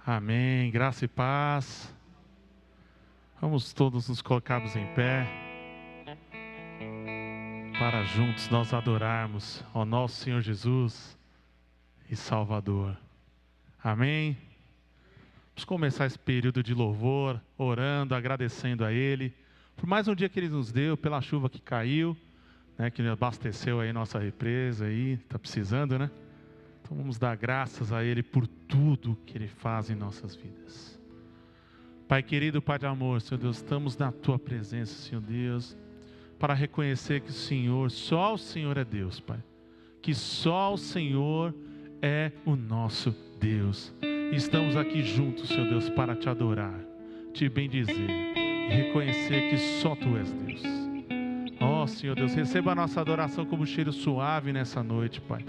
Amém. Graça e paz. Vamos todos nos colocarmos em pé para juntos nós adorarmos ao nosso Senhor Jesus e Salvador. Amém. Vamos começar esse período de louvor, orando, agradecendo a Ele por mais um dia que Ele nos deu, pela chuva que caiu, que abasteceu aí nossa represa aí, está precisando, né? Então vamos dar graças a Ele por tudo que Ele faz em nossas vidas. Pai querido, Pai de amor, Senhor Deus, estamos na Tua presença, Senhor Deus, para reconhecer que o Senhor, só o Senhor é Deus, Pai. Que só o Senhor é o nosso Deus. E estamos aqui juntos, Senhor Deus, para Te adorar, Te bendizer e reconhecer que só Tu és Deus. Ó Senhor Deus, receba a nossa adoração como cheiro suave nessa noite, Pai.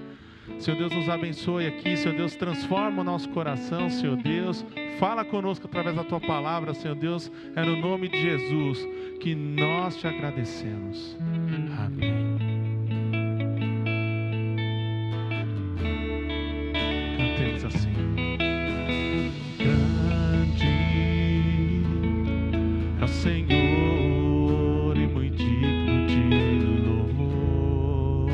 Senhor Deus, nos abençoe aqui, Senhor Deus, transforma o nosso coração, Senhor Deus, fala conosco através da Tua palavra, Senhor Deus, é no nome de Jesus que nós Te agradecemos. Amém. Cantemos assim. Grande é o Senhor e muito digno de louvor.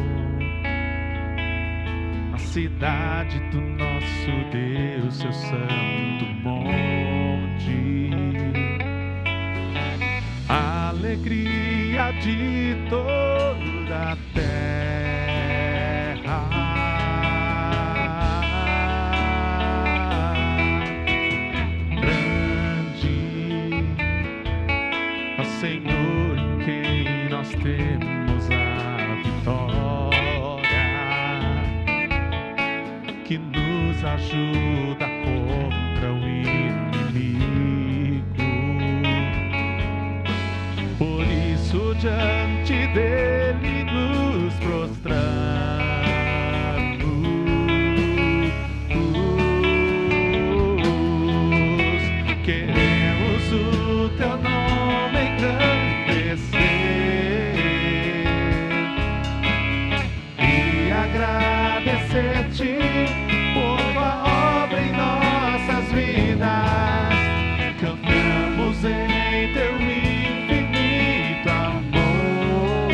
Cidade do nosso Deus, seu santo monte, alegria de toda a terra, grande é o Senhor em quem nós temos a vitória, que nos ajuda contra o inimigo. Por isso diante dele nos prostramos, queremos o Teu nome engrandecer e agradecer-Te por Tua obra em nossas vidas. Cantamos em Teu infinito amor,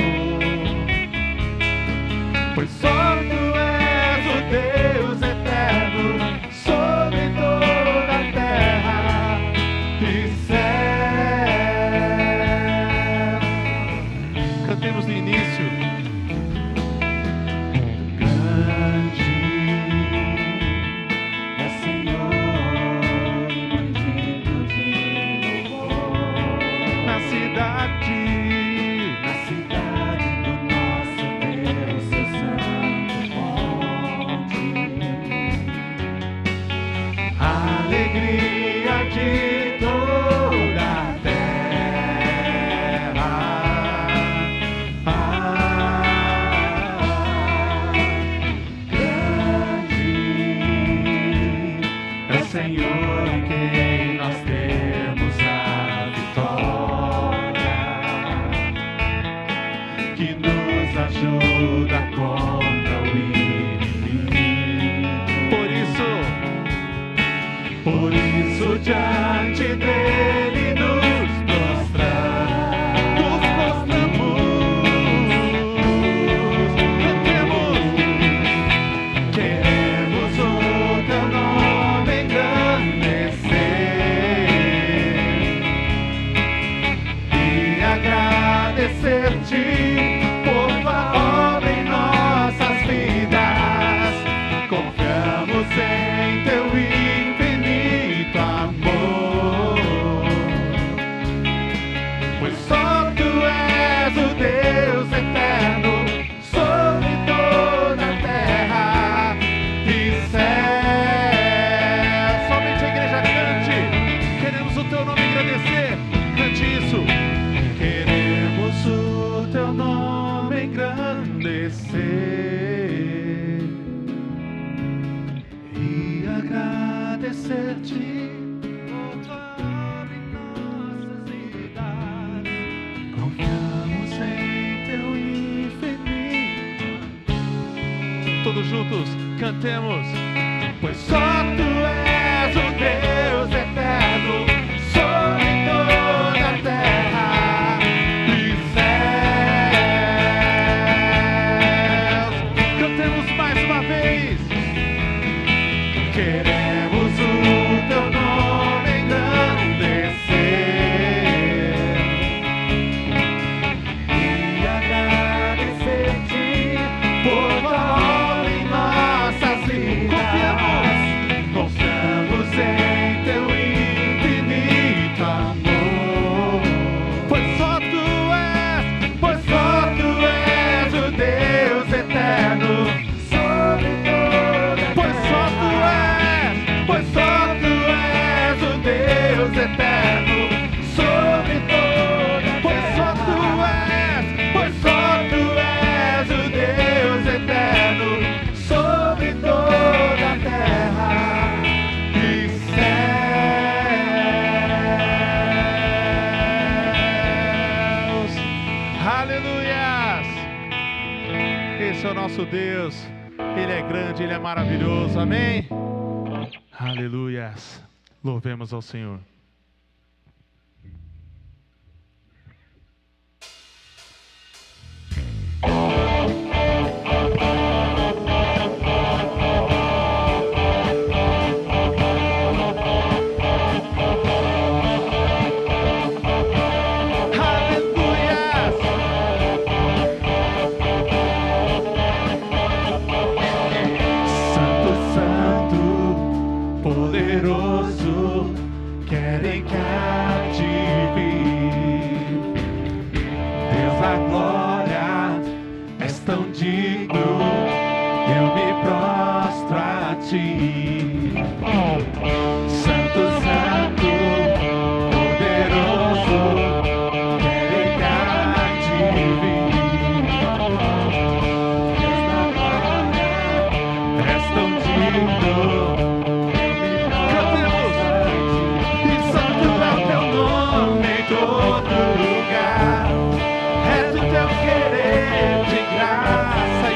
pois só Tu és o Deus eterno sobre toda a terra e céu. Cantemos no início. Alegria de toda a terra, grande é o Senhor em quem nós temos a vitória, que nos ajuda contra o inimigo. Por isso diante dele nos prostramos, cantemos, queremos o Teu nome engrandecer e agradecer-Te por Tua obra em nossas vidas. Confiamos em Teu amor, pois só Tu és o Deus eterno sobre toda a terra e céu. Somente a igreja cante, queremos o Teu nome engrandecer, cante isso. Queremos o Teu nome engrandecer e agradecer-Te por Tua obra em nossas vidas. Confiamos em Teu infinito. Todos juntos cantemos, pois só Tu és o Deus Queremos o teu nome engrandecer e agradecer-te por tua obra em nossas vidas. Confiamos em teu infinito amor, pois só tu és o Deus eterno. Eterno sobre toda, pois só tu és o Deus eterno sobre toda a terra e céus. Aleluias! Esse é o nosso Deus, Ele é grande, Ele é maravilhoso, amém? Aleluias! Louvemos ao Senhor. Querem cativar, Deus da glória, és tão digno, eu me prostro a ti. Santo, Santo, poderoso, querem cativar, Deus da glória, és tão digno. Todo lugar é do teu querer de graça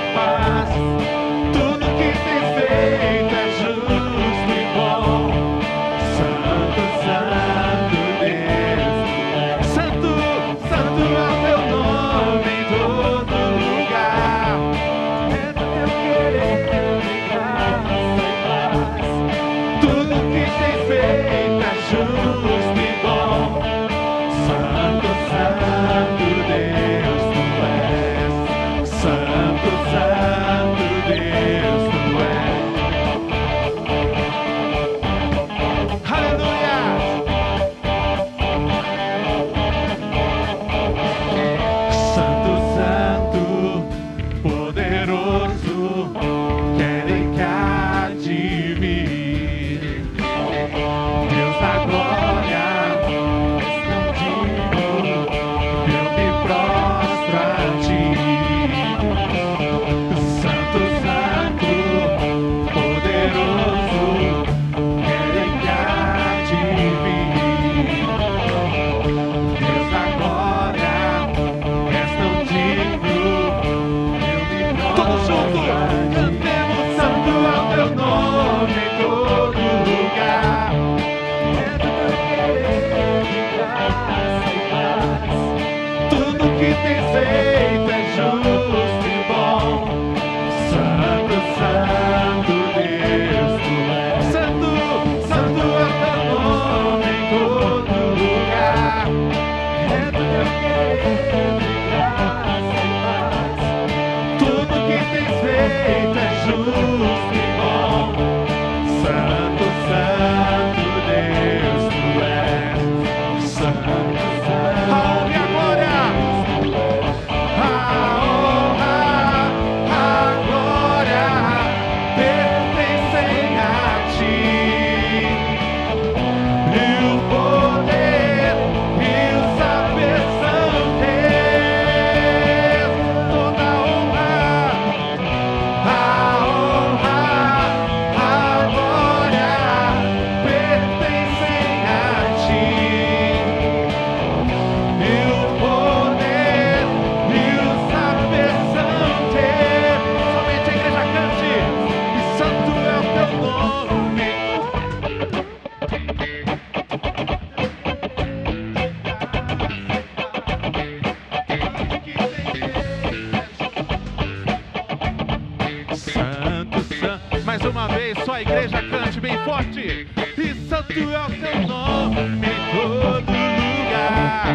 cante bem forte. E santo é o teu nome em todo lugar.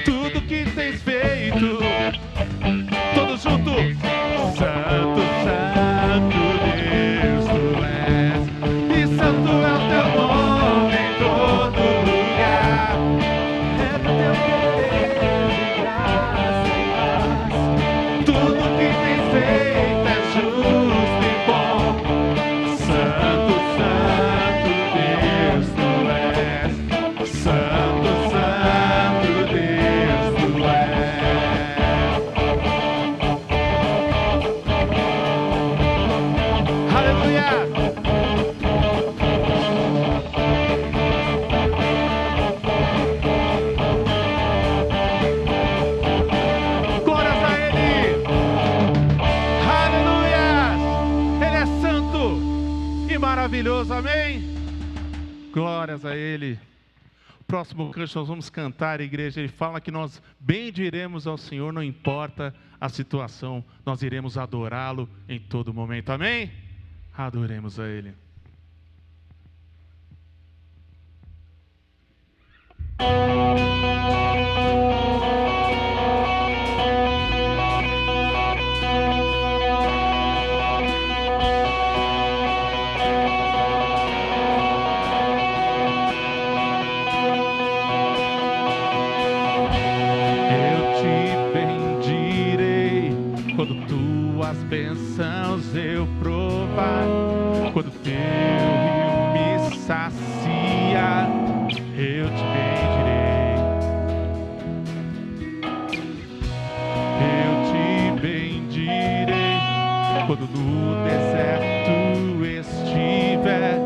Tudo que tens feito, todos juntos. Santo, santo Deus tu és. E santo é o teu nome em todo lugar. É do teu poder de graça e paz. Tudo que tens feito é justo e bom. Santo, santo Deus tu és. Santo, santo Deus tu és. Aleluia! Glórias a Ele! Aleluia! Ele é santo e maravilhoso, amém? Glórias a Ele. Próximo canto nós vamos cantar, igreja. Ele fala que nós bendiremos ao Senhor, não importa a situação, nós iremos adorá-lo em todo momento, amém? Adoremos a Ele. Eu te bendirei quando tuas bênçãos eu provar, quando teu rio me sacia, eu te bendirei. Eu te bendirei quando no deserto estiver,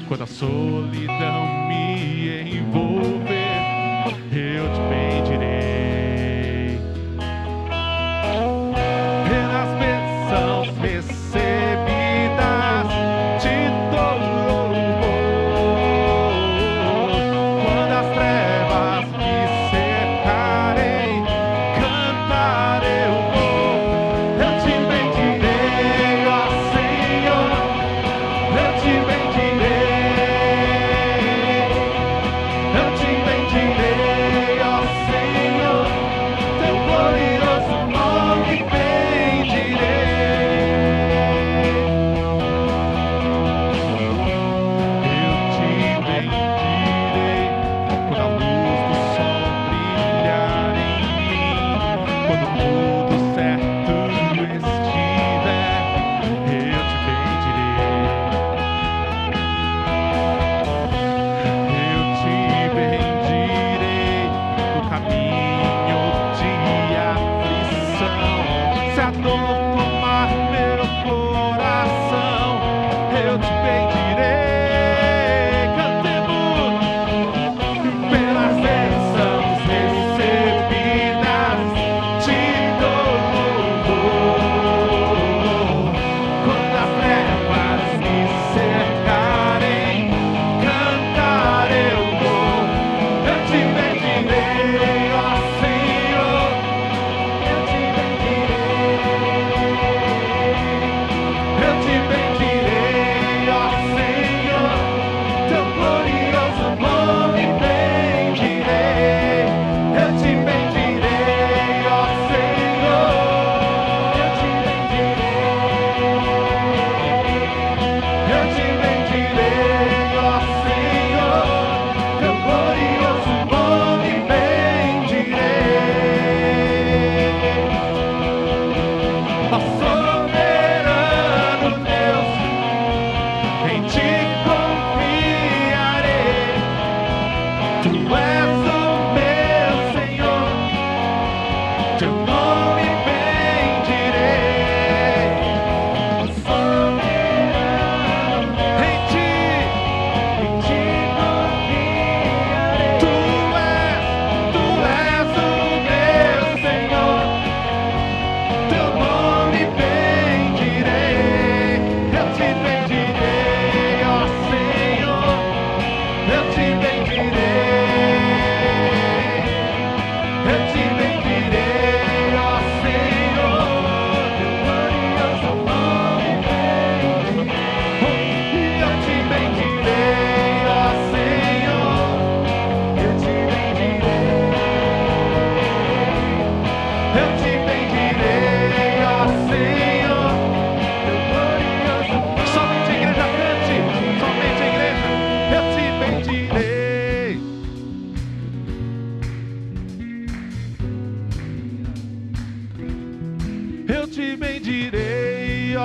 quando a solidão me envolver, eu te bendirei. Pelas bênçãos recebidas te dou louvor. Quando as trevas me cercarem, cantar eu vou. Eu te bendirei, ó Senhor, eu te bendirei. Eu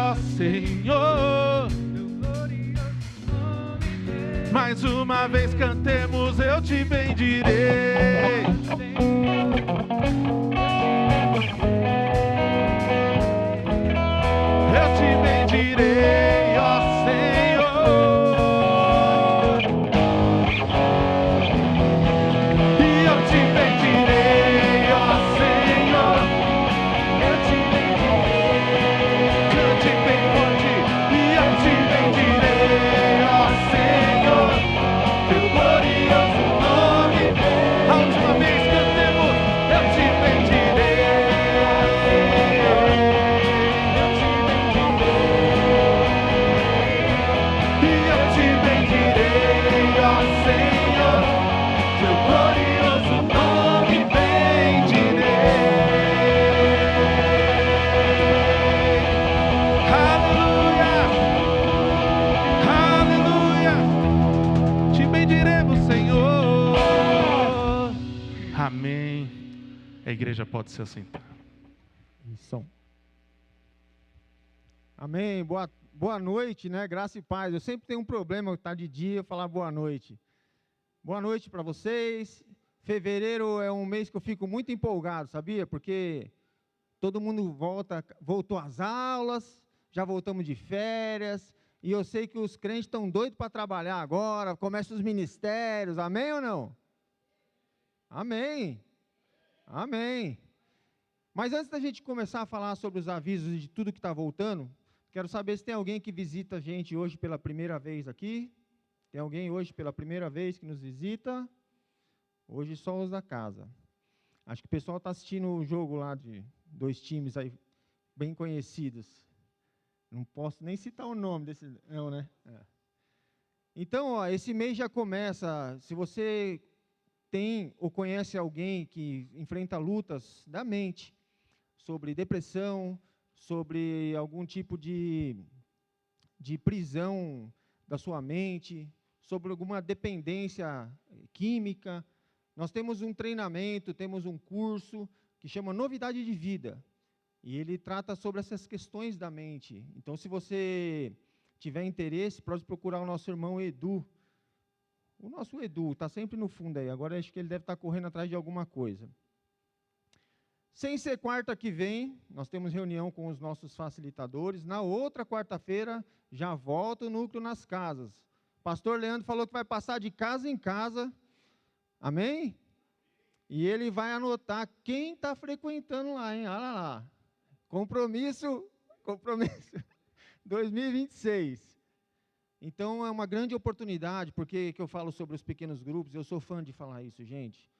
ó Senhor. Mais uma vez cantemos, eu te bendirei. Eu te bendirei, ó Senhor. E eu te bendirei, ó Senhor. Eu te bendirei. Cante bem forte. E eu te bendirei, ó Senhor. Teu glorioso nome. A última vez cantemos, eu te bendirei. Amém. A igreja pode se assentar. Isso. Amém. Boa noite, né? Graça e paz. Eu sempre tenho um problema, estar de dia, falar boa noite. Boa noite para vocês. Fevereiro é um mês que eu fico muito empolgado, sabia? Porque todo mundo voltou às aulas, já voltamos de férias, e eu sei que os crentes estão doidos para trabalhar agora, começam os ministérios, amém ou não? Amém. Amém. Mas antes da gente começar a falar sobre os avisos e de tudo que está voltando, quero saber se tem alguém que visita a gente hoje pela primeira vez aqui. Tem alguém hoje pela primeira vez que nos visita? Hoje só os da casa. Acho que o pessoal está assistindo o jogo lá de 2 times aí, bem conhecidos. Não posso nem citar o nome desse, não, né? É. Então, ó, esse mês já começa, se você tem ou conhece alguém que enfrenta lutas da mente, sobre depressão, sobre algum tipo de prisão da sua mente, sobre alguma dependência química, nós temos um treinamento, temos um curso que chama Novidade de Vida, e ele trata sobre essas questões da mente. Então, se você tiver interesse, pode procurar o nosso irmão Edu. O nosso Edu está sempre no fundo aí, agora acho que ele deve estar correndo atrás de alguma coisa. Sem ser quarta que vem, nós temos reunião com os nossos facilitadores. Na outra quarta-feira, já volta o núcleo nas casas. Pastor Leandro falou que vai passar de casa em casa, amém? E ele vai anotar quem está frequentando lá, hein? Olha lá. Compromisso 2026. Então, é uma grande oportunidade, porque que eu falo sobre os pequenos grupos, eu sou fã de falar isso, gente.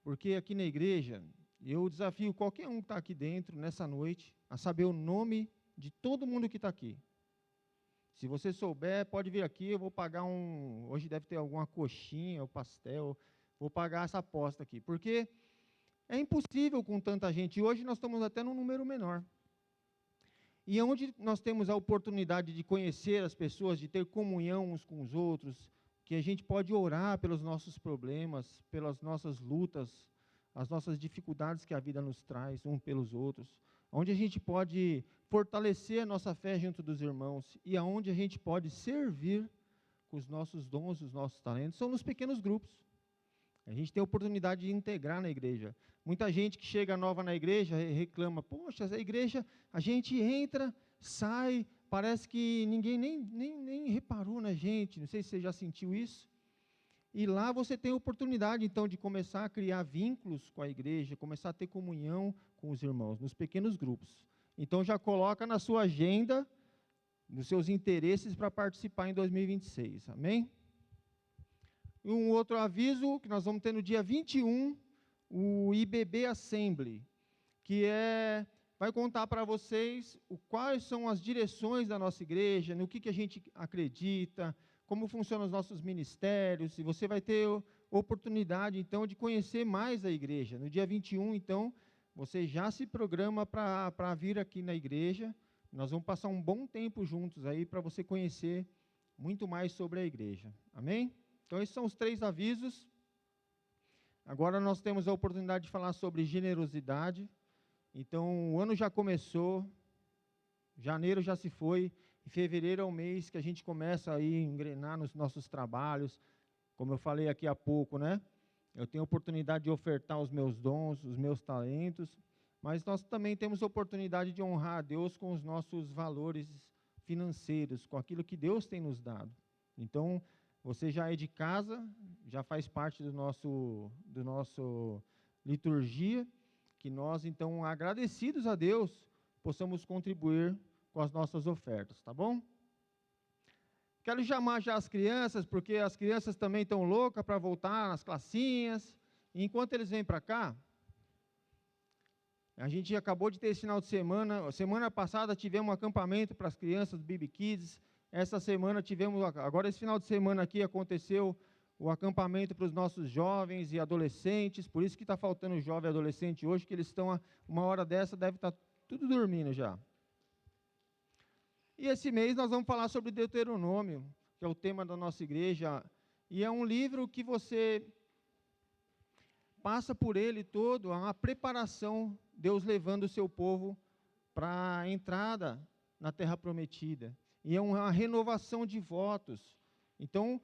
Porque aqui na igreja, eu desafio qualquer um que está aqui dentro, nessa noite, a saber o nome de todo mundo que está aqui. Se você souber, pode vir aqui, eu vou pagar hoje deve ter alguma coxinha, ou pastel, vou pagar essa aposta aqui. Porque é impossível com tanta gente. Hoje nós estamos até num número menor. E onde nós temos a oportunidade de conhecer as pessoas, de ter comunhão uns com os outros, que a gente pode orar pelos nossos problemas, pelas nossas lutas, as nossas dificuldades que a vida nos traz, uns pelos outros, onde a gente pode fortalecer a nossa fé junto dos irmãos, e aonde a gente pode servir com os nossos dons, os nossos talentos, são nos pequenos grupos. A gente tem a oportunidade de integrar na igreja. Muita gente que chega nova na igreja reclama, poxa, a igreja, a gente entra, sai, parece que ninguém nem reparou na gente, não sei se você já sentiu isso. E lá você tem a oportunidade, então, de começar a criar vínculos com a igreja, começar a ter comunhão com os irmãos, nos pequenos grupos. Então, já coloca na sua agenda, nos seus interesses para participar em 2026, amém? E um outro aviso, que nós vamos ter no dia 21, o IBB Assembly, que vai contar para vocês quais são as direções da nossa igreja, no que a gente acredita, como funcionam os nossos ministérios, e você vai ter oportunidade, então, de conhecer mais a igreja. No dia 21, então, você já se programa para vir aqui na igreja. Nós vamos passar um bom tempo juntos aí, para você conhecer muito mais sobre a igreja. Amém? Então, esses são os 3 avisos. Agora nós temos a oportunidade de falar sobre generosidade. Então, o ano já começou, Janeiro já se foi, e fevereiro é o mês que a gente começa aí a engrenar nos nossos trabalhos. Como eu falei aqui há pouco, né? Eu tenho a oportunidade de ofertar os meus dons, os meus talentos, mas nós também temos a oportunidade de honrar a Deus com os nossos valores financeiros, com aquilo que Deus tem nos dado. Então, você já é de casa, já faz parte do nosso liturgia, que nós, então, agradecidos a Deus, possamos contribuir com as nossas ofertas, tá bom? Quero chamar já as crianças, porque as crianças também estão loucas para voltar nas classinhas. E enquanto eles vêm para cá, a gente acabou de ter esse final de semana. Semana passada tivemos um acampamento para as crianças do BB Kids. Essa semana tivemos, agora esse final de semana aqui aconteceu o acampamento para os nossos jovens e adolescentes. Por isso que está faltando jovem e adolescente hoje, que eles estão, uma hora dessa, deve estar tudo dormindo já. E esse mês nós vamos falar sobre Deuteronômio, que é o tema da nossa igreja, e é um livro que você passa por ele todo, a preparação, Deus levando o seu povo para a entrada na Terra Prometida, e é uma renovação de votos. Então,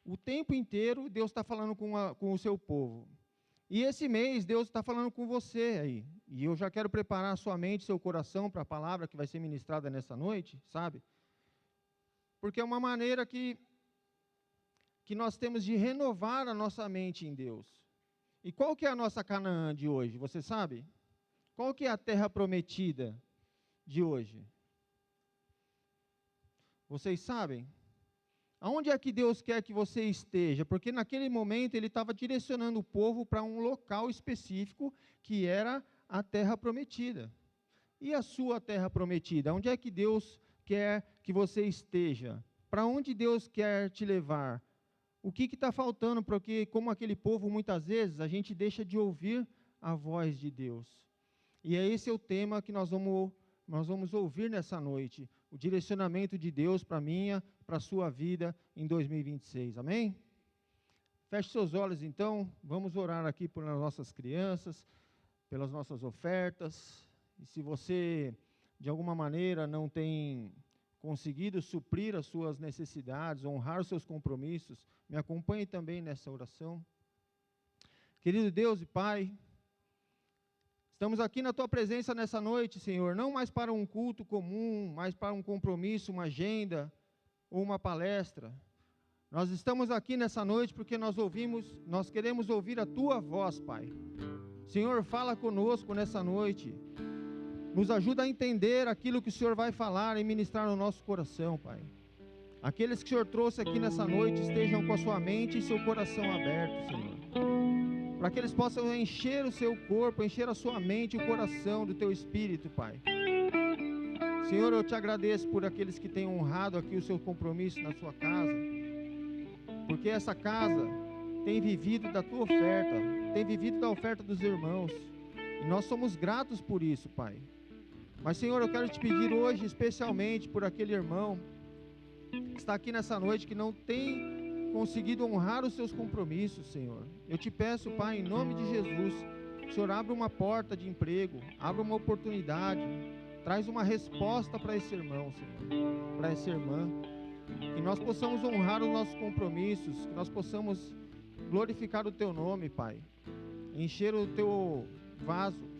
o tempo inteiro Deus está falando com o seu povo. E esse mês Deus está falando com você aí. E eu já quero preparar a sua mente, seu coração para a palavra que vai ser ministrada nessa noite, sabe? Porque é uma maneira que nós temos de renovar a nossa mente em Deus. E qual que é a nossa Canaã de hoje, você sabe? Qual que é a terra prometida de hoje? Vocês sabem? Aonde é que Deus quer que você esteja? Porque naquele momento Ele estava direcionando o povo para um local específico, que era a terra prometida. E a sua terra prometida? Onde é que Deus quer que você esteja? Para onde Deus quer te levar? O que está faltando? Porque, como aquele povo, muitas vezes, a gente deixa de ouvir a voz de Deus. E esse é o tema que nós vamos ouvir nessa noite. O direcionamento de Deus para a minha, para a sua vida em 2026. Amém? Feche seus olhos, então. Vamos orar aqui pelas nossas crianças, pelas nossas ofertas. E se você, de alguma maneira, não tem conseguido suprir as suas necessidades, honrar os seus compromissos, me acompanhe também nessa oração. Querido Deus e Pai, estamos aqui na Tua presença nessa noite, Senhor, não mais para um culto comum, mas para um compromisso, uma agenda ou uma palestra. Nós estamos aqui nessa noite porque nós queremos ouvir a Tua voz, Pai. Senhor, fala conosco nessa noite. Nos ajuda a entender aquilo que o Senhor vai falar e ministrar no nosso coração, Pai. Aqueles que o Senhor trouxe aqui nessa noite estejam com a sua mente e seu coração aberto, Senhor. Para que eles possam encher o seu corpo, encher a sua mente e o coração do Teu Espírito, Pai. Senhor, eu te agradeço por aqueles que têm honrado aqui o seu compromisso na sua casa. Porque essa casa tem vivido da Tua oferta, tem vivido da oferta dos irmãos. E nós somos gratos por isso, Pai. Mas, Senhor, eu quero te pedir hoje, especialmente por aquele irmão que está aqui nessa noite, que não tem conseguido honrar os seus compromissos, Senhor. Eu te peço, Pai, em nome de Jesus, que o Senhor abra uma porta de emprego, abra uma oportunidade, traz uma resposta para esse irmão, Senhor, para essa irmã. Que nós possamos honrar os nossos compromissos, que nós possamos glorificar o Teu nome, Pai, encher o Teu vaso.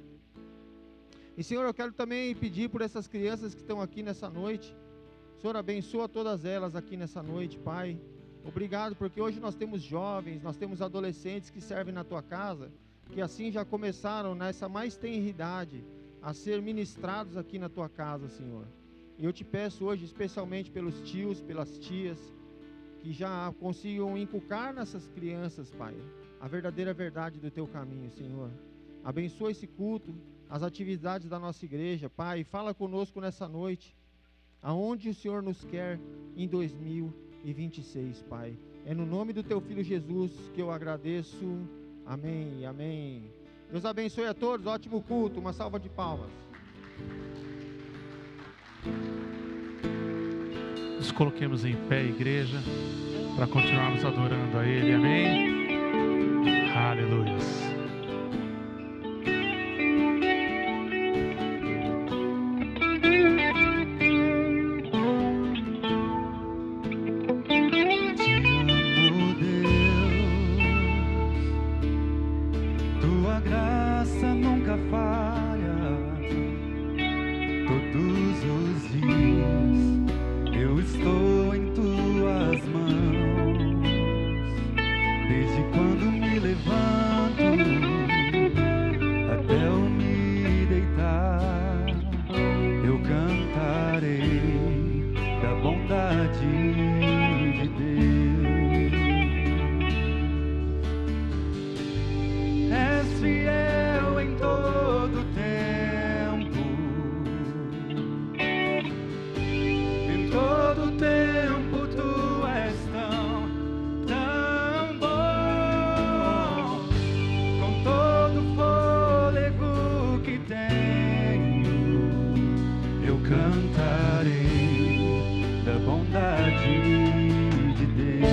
E, Senhor, eu quero também pedir por essas crianças que estão aqui nessa noite. Senhor, abençoa todas elas aqui nessa noite, Pai. Obrigado, porque hoje nós temos jovens, nós temos adolescentes que servem na Tua casa, que assim já começaram nessa mais tenra idade a ser ministrados aqui na Tua casa, Senhor. E eu te peço hoje, especialmente pelos tios, pelas tias, que já consigam inculcar nessas crianças, Pai, a verdadeira verdade do Teu caminho, Senhor. Abençoa esse culto, as atividades da nossa igreja, Pai, fala conosco nessa noite, aonde o Senhor nos quer em 2026, Pai. É no nome do Teu Filho Jesus que eu agradeço. Amém, amém. Deus abençoe a todos, ótimo culto, uma salva de palmas. Nos coloquemos em pé, igreja, para continuarmos adorando a Ele, amém? Aleluia. todo tempo tu és tão bom. Com todo fôlego que tenho, eu cantarei da bondade de Deus.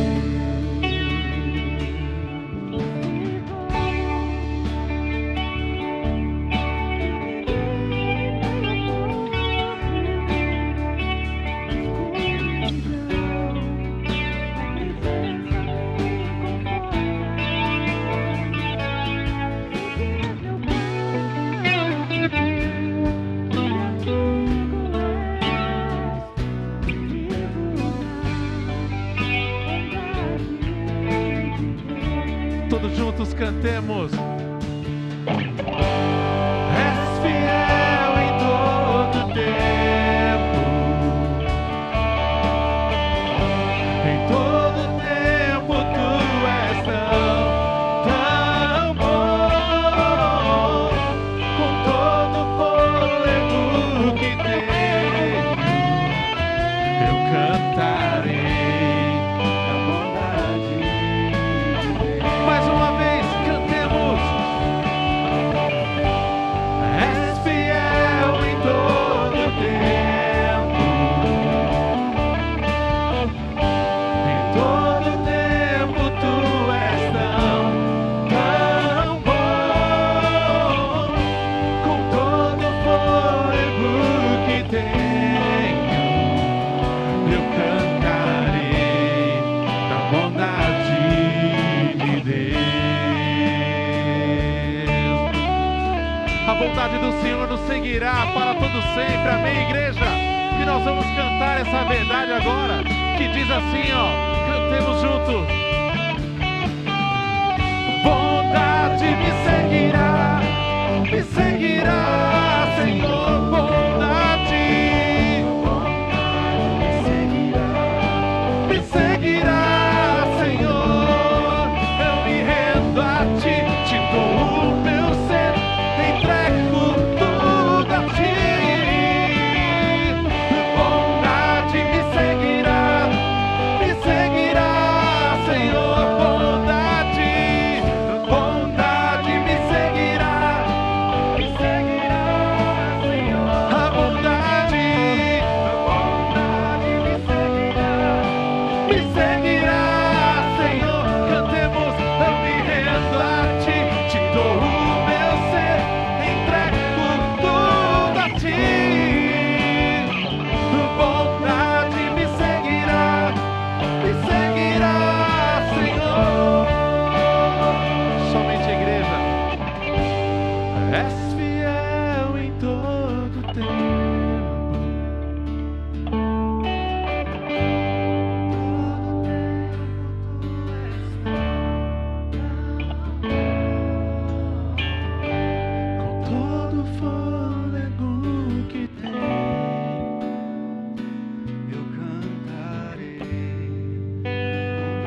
Todos juntos cantemos. És fiel em todo tempo. Em todo tempo tu és tão bom. Com todo fôlego que tenho, eu cantarei a bondade. Mais uma vez, cantemos. És fiel em todo tempo. Em todo tempo tu és tão bom. Com todo fôlego que tenho, eu cantarei da bondade de Deus. A bondade do Senhor nos seguirá para todo sempre. Amém, igreja? E nós vamos cantar essa verdade agora, que diz assim, ó, cantemos juntos. Bondade me seguirá, Senhor, bondade me seguirá, Senhor. Eu me rendo a ti, te dou o meu ser, entrego tudo a ti. Bondade me seguirá, Senhor, bondade me seguirá, Senhor. A bondade me seguirá, Senhor. Cantemos, eu me rendo a ti, te dou o meu ser, entrego tudo a ti. Bondade me seguirá, Senhor. Somente a igreja. És fiel em todo tempo. Com todo fôlego que tem, Eu cantarei a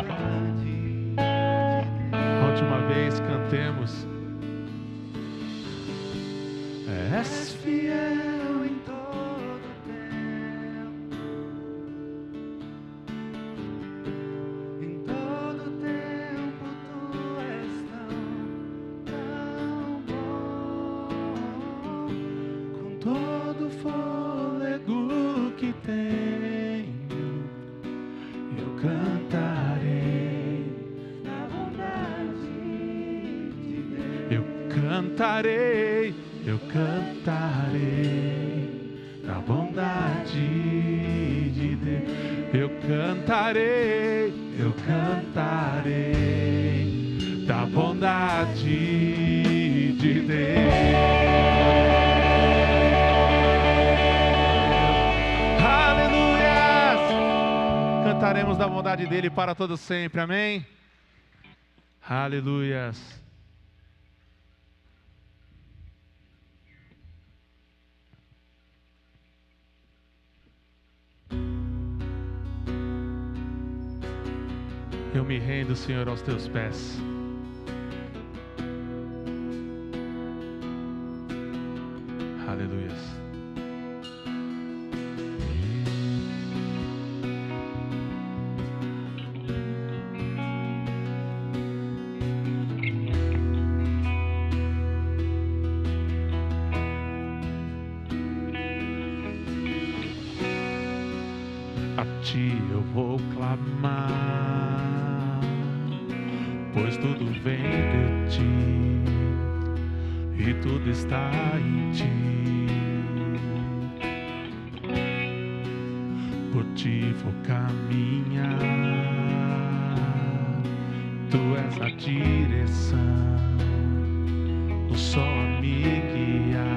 bondade de a última vez cantemos. És fiel em todo tempo. Em todo tempo tu és tão bom. com todo fôlego que tenho, eu cantarei. Da bondade de Deus. Eu cantarei da bondade de Deus. Eu cantarei da bondade de Deus. Aleluias! Cantaremos da bondade dele para todo sempre, amém? Aleluias! Eu me rendo, Senhor, aos teus pés. Aleluias. A ti eu vou clamar, pois tudo vem de ti e tudo está em ti. Por ti vou caminhar, tu és a direção, o sol a me guiar.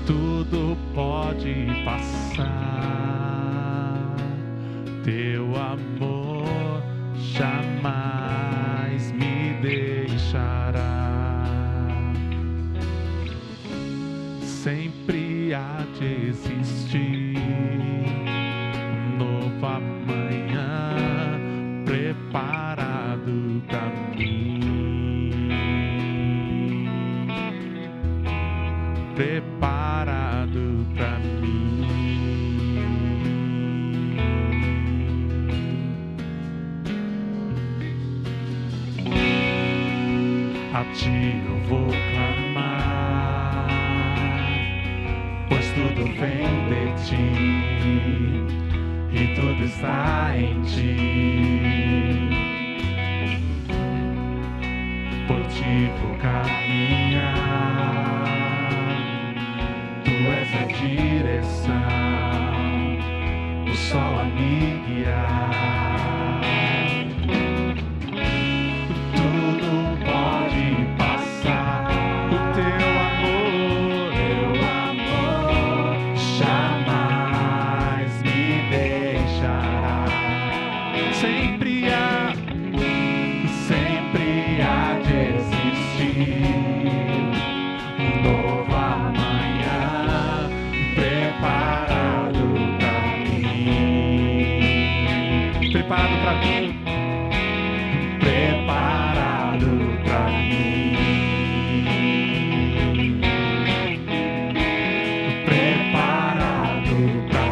Tudo pode passar, teu amor jamais me deixará. Sempre há de existir um novo amanhã preparado pra mim, preparado pra mim. A ti eu vou clamar, pois tudo vem de ti e tudo está em ti. Por ti vou caminhar, tu és a direção, o sol a me guiar. Tudo pode passar, o teu amor jamais me deixará. Sempre há de existir um novo amanhã preparado pra mim, preparado pra mim, preparado pra mim, preparado pra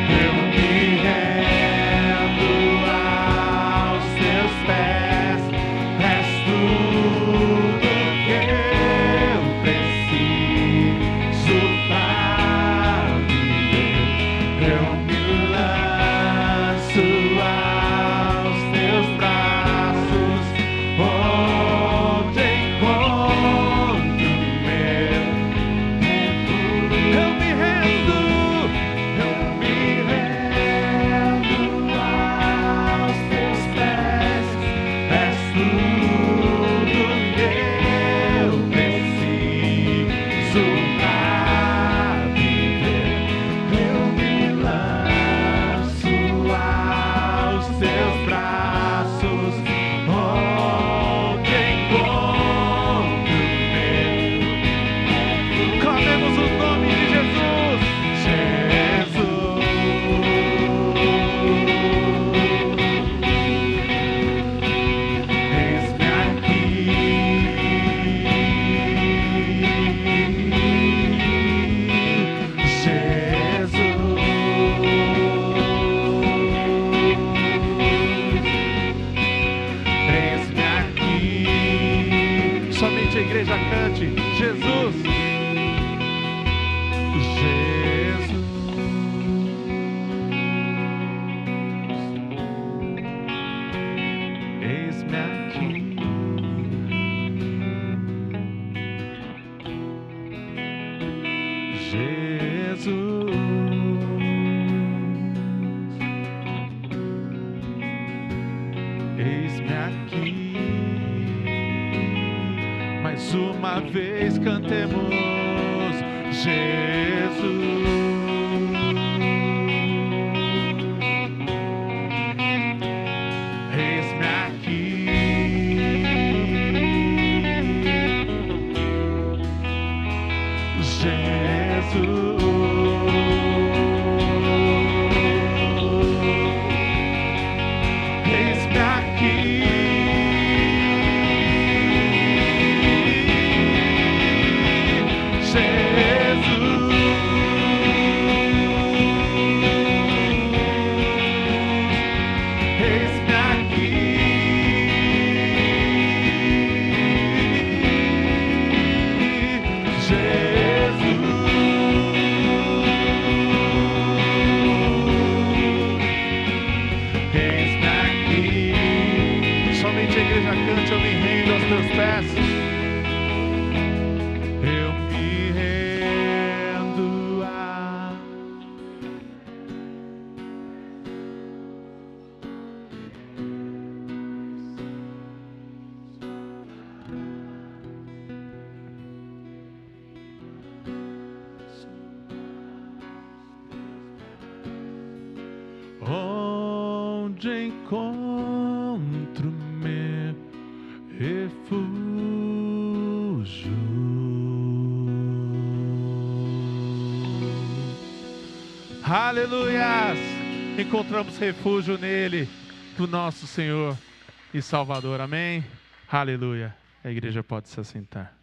eu me rendo aos teus pés, és tudo que eu preciso pra viver. Eu me lanço aos teus braços, onde encontro meu refúgio. Eu me rendo aos teus pés, és tudo que eu preciso pra viver. Eu me lanço aos teus braços, onde encontro meu. Clamemos o nome de Jesus, Jesus. Eis-me aqui, eis-me aqui. Somente a igreja cante, Jesus, Jesus. Eis-me aqui, Jesus. Eis-me aqui. Mais uma vez cantemos, Jesus. Eis-me aqui, Jesus. Eis-me aqui, Jesus. rindo aos teus pés. Eu me rendo a onde encontro meu refúgio. Aleluias! Encontramos refúgio nele, do nosso Senhor e Salvador. Amém? Aleluia! A igreja pode se assentar.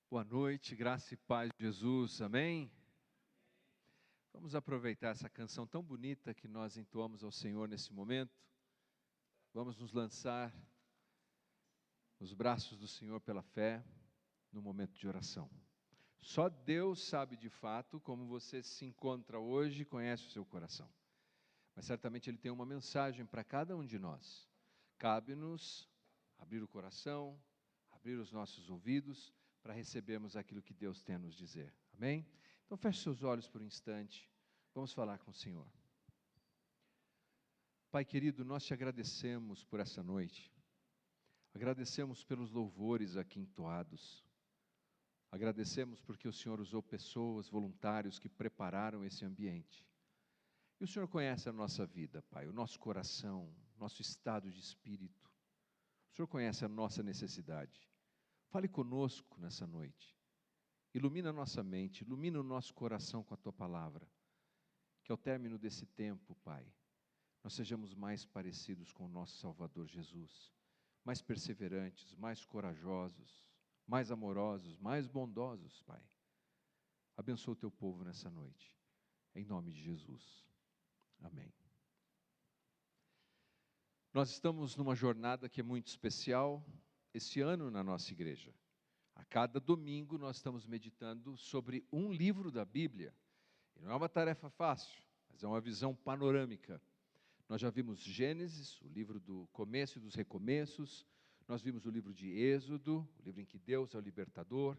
Boa noite, graça e paz de Jesus, amém? Vamos aproveitar essa canção tão bonita que nós entoamos ao Senhor nesse momento. Vamos nos lançar nos braços do Senhor pela fé, no momento de oração. Só Deus sabe de fato como você se encontra hoje e conhece o seu coração. Mas certamente Ele tem uma mensagem para cada um de nós. Cabe-nos abrir o coração, abrir os nossos ouvidos, para recebermos aquilo que Deus tem a nos dizer, amém? Então feche seus olhos por um instante, vamos falar com o Senhor. Pai querido, nós te agradecemos por essa noite, agradecemos pelos louvores aqui entoados, agradecemos porque o Senhor usou pessoas, voluntários que prepararam esse ambiente, e o Senhor conhece a nossa vida, Pai, o nosso coração, nosso estado de espírito, o Senhor conhece a nossa necessidade. Fale conosco nessa noite, ilumina a nossa mente, ilumina o nosso coração com a Tua palavra, que ao término desse tempo, Pai, nós sejamos mais parecidos com o nosso Salvador Jesus, mais perseverantes, mais corajosos, mais amorosos, mais bondosos, Pai. Abençoa o Teu povo nessa noite, em nome de Jesus, amém. Nós estamos numa jornada que é muito especial, esse ano na nossa igreja. A cada domingo nós estamos meditando sobre um livro da Bíblia. E não é uma tarefa fácil, mas é uma visão panorâmica. Nós já vimos Gênesis, o livro do começo e dos recomeços. Nós vimos o livro de Êxodo, o livro em que Deus é o libertador.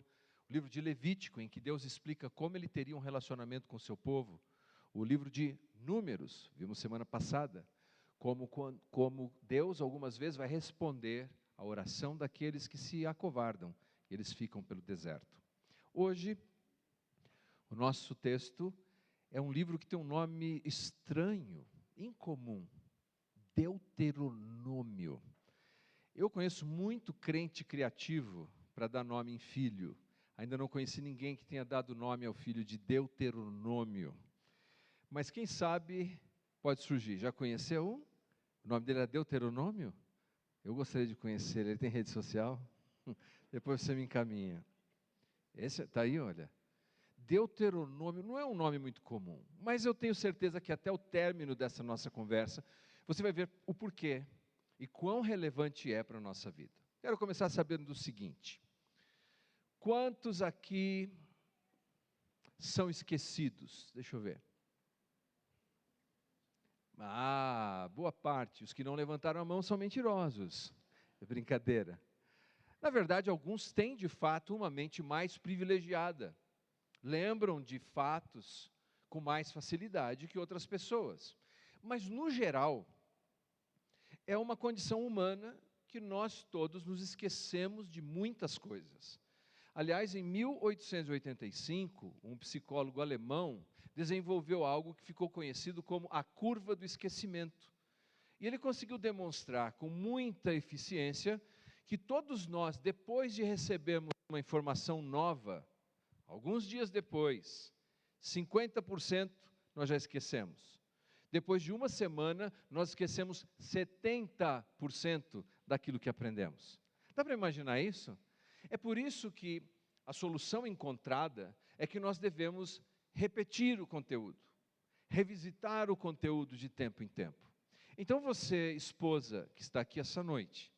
O livro de Levítico, em que Deus explica como ele teria um relacionamento com o seu povo. O livro de Números, vimos semana passada, como Deus algumas vezes vai responder a oração daqueles que se acovardam, e eles ficam pelo deserto. Hoje, o nosso texto é um livro que tem um nome estranho, incomum, Deuteronômio. Eu conheço muito crente criativo para dar nome em filho, ainda não conheci ninguém que tenha dado nome ao filho de Deuteronômio, mas quem sabe pode surgir. Já conheceu um? O nome dele é Deuteronômio? Eu gostaria de conhecer ele tem rede social? Depois você me encaminha. Esse está aí, olha. Deuteronômio não é um nome muito comum, mas eu tenho certeza que até o término dessa nossa conversa, você vai ver o porquê e quão relevante é para a nossa vida. Quero começar sabendo do seguinte: quantos aqui são esquecidos? Deixa eu ver. Boa parte. Os que não levantaram a mão são mentirosos. É brincadeira. Na verdade, alguns têm de fato uma mente mais privilegiada. Lembram de fatos com mais facilidade que outras pessoas. Mas, no geral, é uma condição humana que nós todos nos esquecemos de muitas coisas. Aliás, em 1885, um psicólogo alemão desenvolveu algo que ficou conhecido como a curva do esquecimento. E ele conseguiu demonstrar com muita eficiência que todos nós, depois de recebermos uma informação nova, alguns dias depois, 50% nós já esquecemos. Depois de uma semana, nós esquecemos 70% daquilo que aprendemos. Dá para imaginar isso? É por isso que a solução encontrada é que nós devemos repetir o conteúdo, revisitar o conteúdo de tempo em tempo. Então você, esposa, que está aqui essa noite,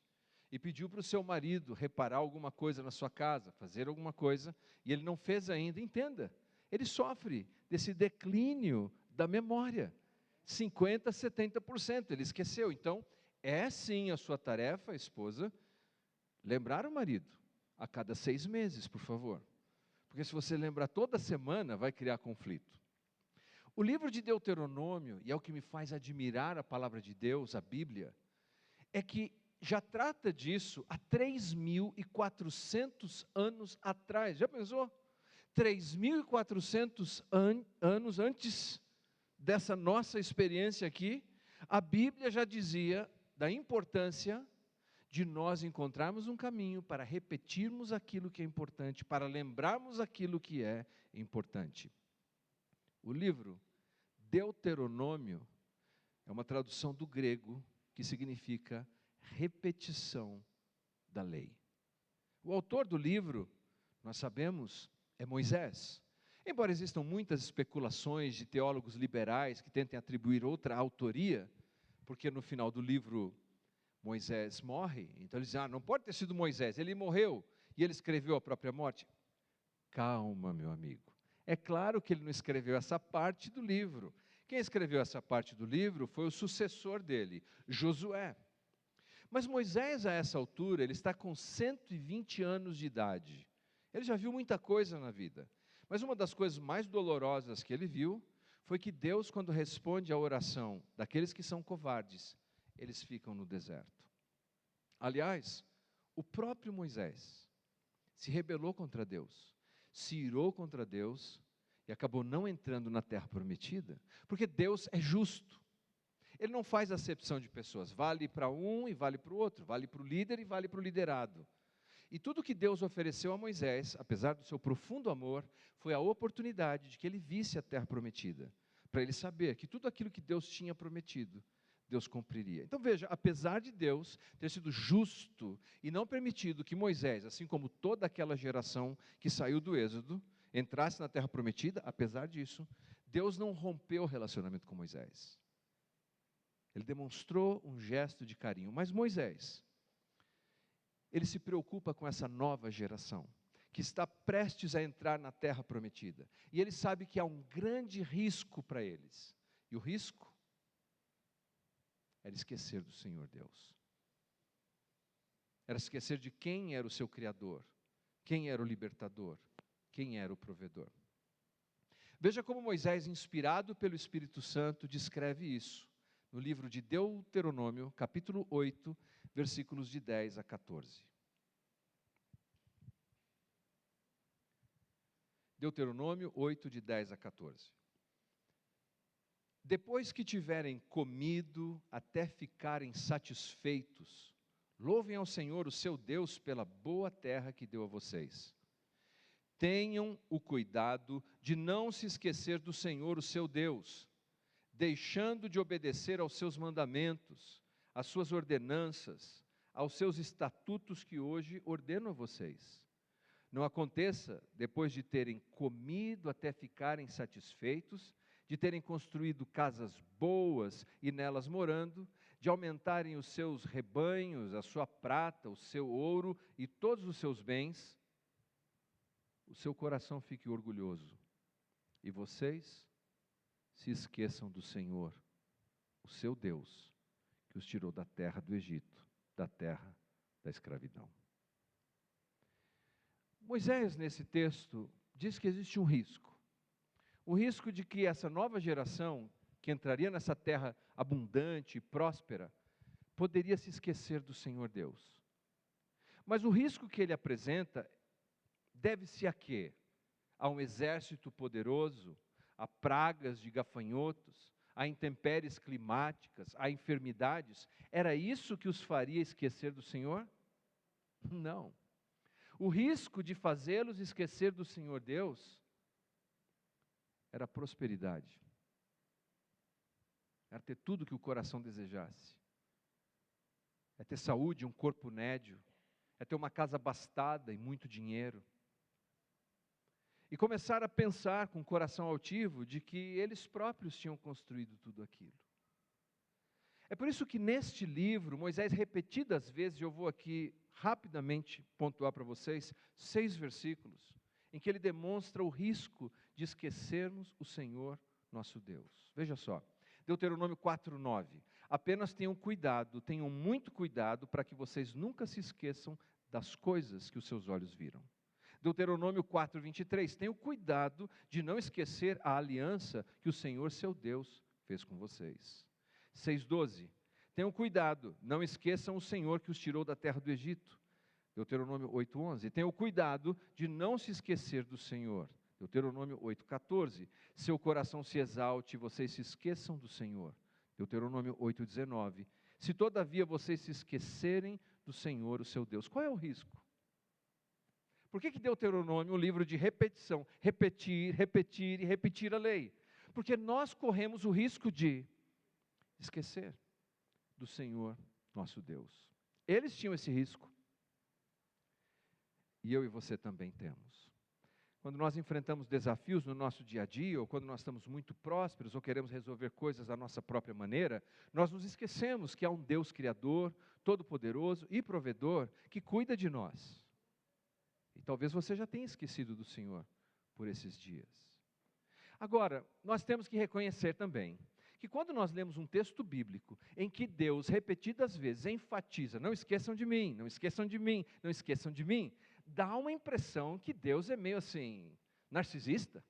e pediu para o seu marido reparar alguma coisa na sua casa, fazer alguma coisa, e ele não fez ainda, entenda, ele sofre desse declínio da memória, 50%, 70%, ele esqueceu. Então, é sim a sua tarefa, esposa, lembrar o marido, a cada 6 meses, por favor. Porque se você lembrar toda semana, vai criar conflito. O livro de Deuteronômio, e é o que me faz admirar a palavra de Deus, a Bíblia, é que já trata disso há 3.400 anos atrás. Já pensou? 3.400 anos antes dessa nossa experiência aqui, a Bíblia já dizia da importância de nós encontrarmos um caminho para repetirmos aquilo que é importante, para lembrarmos aquilo que é importante. O livro Deuteronômio é uma tradução do grego que significa repetição da lei. O autor do livro, nós sabemos, é Moisés. Embora existam muitas especulações de teólogos liberais que tentem atribuir outra autoria, porque no final do livro Moisés morre, então eles dizem, não pode ter sido Moisés, ele morreu e ele escreveu a própria morte. Calma, meu amigo. É claro que ele não escreveu essa parte do livro. Quem escreveu essa parte do livro foi o sucessor dele, Josué. Mas Moisés, a essa altura, ele está com 120 anos de idade. Ele já viu muita coisa na vida. Mas uma das coisas mais dolorosas que ele viu foi que Deus, quando responde à oração daqueles que são covardes, eles ficam no deserto. Aliás, o próprio Moisés se rebelou contra Deus, se irou contra Deus e acabou não entrando na terra prometida, porque Deus é justo. Ele não faz acepção de pessoas, vale para um e vale para o outro, vale para o líder e vale para o liderado. E tudo que Deus ofereceu a Moisés, apesar do seu profundo amor, foi a oportunidade de que ele visse a terra prometida, para ele saber que tudo aquilo que Deus tinha prometido, Deus cumpriria. Então veja, apesar de Deus ter sido justo e não permitido que Moisés, assim como toda aquela geração que saiu do Êxodo, entrasse na terra prometida, apesar disso, Deus não rompeu o relacionamento com Moisés. Ele demonstrou um gesto de carinho, mas Moisés, ele se preocupa com essa nova geração, que está prestes a entrar na terra prometida. E ele sabe que há um grande risco para eles. E o risco era esquecer do Senhor Deus. Era esquecer de quem era o seu Criador, quem era o libertador, quem era o provedor. Veja como Moisés, inspirado pelo Espírito Santo, descreve isso no livro de Deuteronômio, capítulo 8, versículos de 10 a 14. Deuteronômio 8, de 10 a 14. Depois que tiverem comido até ficarem satisfeitos, louvem ao Senhor, o seu Deus, pela boa terra que deu a vocês. Tenham o cuidado de não se esquecer do Senhor, o seu Deus, deixando de obedecer aos seus mandamentos, às suas ordenanças, aos seus estatutos que hoje ordeno a vocês. Não aconteça, depois de terem comido até ficarem satisfeitos, de terem construído casas boas e nelas morando, de aumentarem os seus rebanhos, a sua prata, o seu ouro e todos os seus bens, o seu coração fique orgulhoso, e vocês se esqueçam do Senhor, o seu Deus, que os tirou da terra do Egito, da terra da escravidão. Moisés, nesse texto, diz que existe um risco. O risco de que essa nova geração, que entraria nessa terra abundante e próspera, poderia se esquecer do Senhor Deus. Mas o risco que ele apresenta deve-se a quê? A um exército poderoso, a pragas de gafanhotos, a intempéries climáticas, a enfermidades. Era isso que os faria esquecer do Senhor? Não. O risco de fazê-los esquecer do Senhor Deus era a prosperidade. Era ter tudo que o coração desejasse. É ter saúde, um corpo nédio. É ter uma casa abastada e muito dinheiro. E começar a pensar com o coração altivo de que eles próprios tinham construído tudo aquilo. É por isso que neste livro, Moisés repetidas vezes, eu vou aqui rapidamente pontuar para vocês, 6 versículos, em que ele demonstra o risco de esquecermos o Senhor nosso Deus. Veja só, Deuteronômio 4:9. Apenas tenham muito cuidado para que vocês nunca se esqueçam das coisas que os seus olhos viram. Deuteronômio 4:23. Tenham cuidado de não esquecer a aliança que o Senhor seu Deus fez com vocês. 6:12. Tenham cuidado, não esqueçam o Senhor que os tirou da terra do Egito. Deuteronômio 8:11. Tenham cuidado de não se esquecer do Senhor. Deuteronômio 8:14. Seu coração se exalte e vocês se esqueçam do Senhor. Deuteronômio 8:19. Se todavia vocês se esquecerem do Senhor, o seu Deus. Qual é o risco? Por que Deuteronômio é um livro de repetição? Repetir, repetir e repetir a lei. Porque nós corremos o risco de esquecer do Senhor nosso Deus. Eles tinham esse risco. E eu e você também temos. Quando nós enfrentamos desafios no nosso dia a dia, ou quando nós estamos muito prósperos, ou queremos resolver coisas da nossa própria maneira, nós nos esquecemos que há um Deus Criador, Todo-Poderoso e Provedor, que cuida de nós. E talvez você já tenha esquecido do Senhor por esses dias. Agora, nós temos que reconhecer também que quando nós lemos um texto bíblico em que Deus repetidas vezes enfatiza, não esqueçam de mim, não esqueçam de mim, não esqueçam de mim, dá uma impressão que Deus é meio assim, narcisista,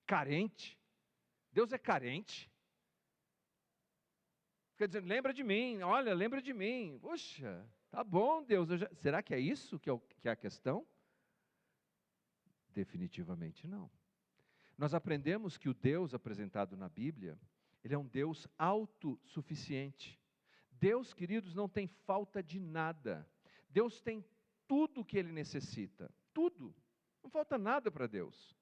carente. Deus é carente. Fica dizendo, lembra de mim, olha, lembra de mim. Poxa, tá bom Deus, será que é isso que é a questão? Definitivamente não. Nós aprendemos que o Deus apresentado na Bíblia, ele é um Deus autossuficiente. Deus, queridos, não tem falta de nada. Deus tem tudo o que ele necessita. Tudo. Não falta nada para Deus.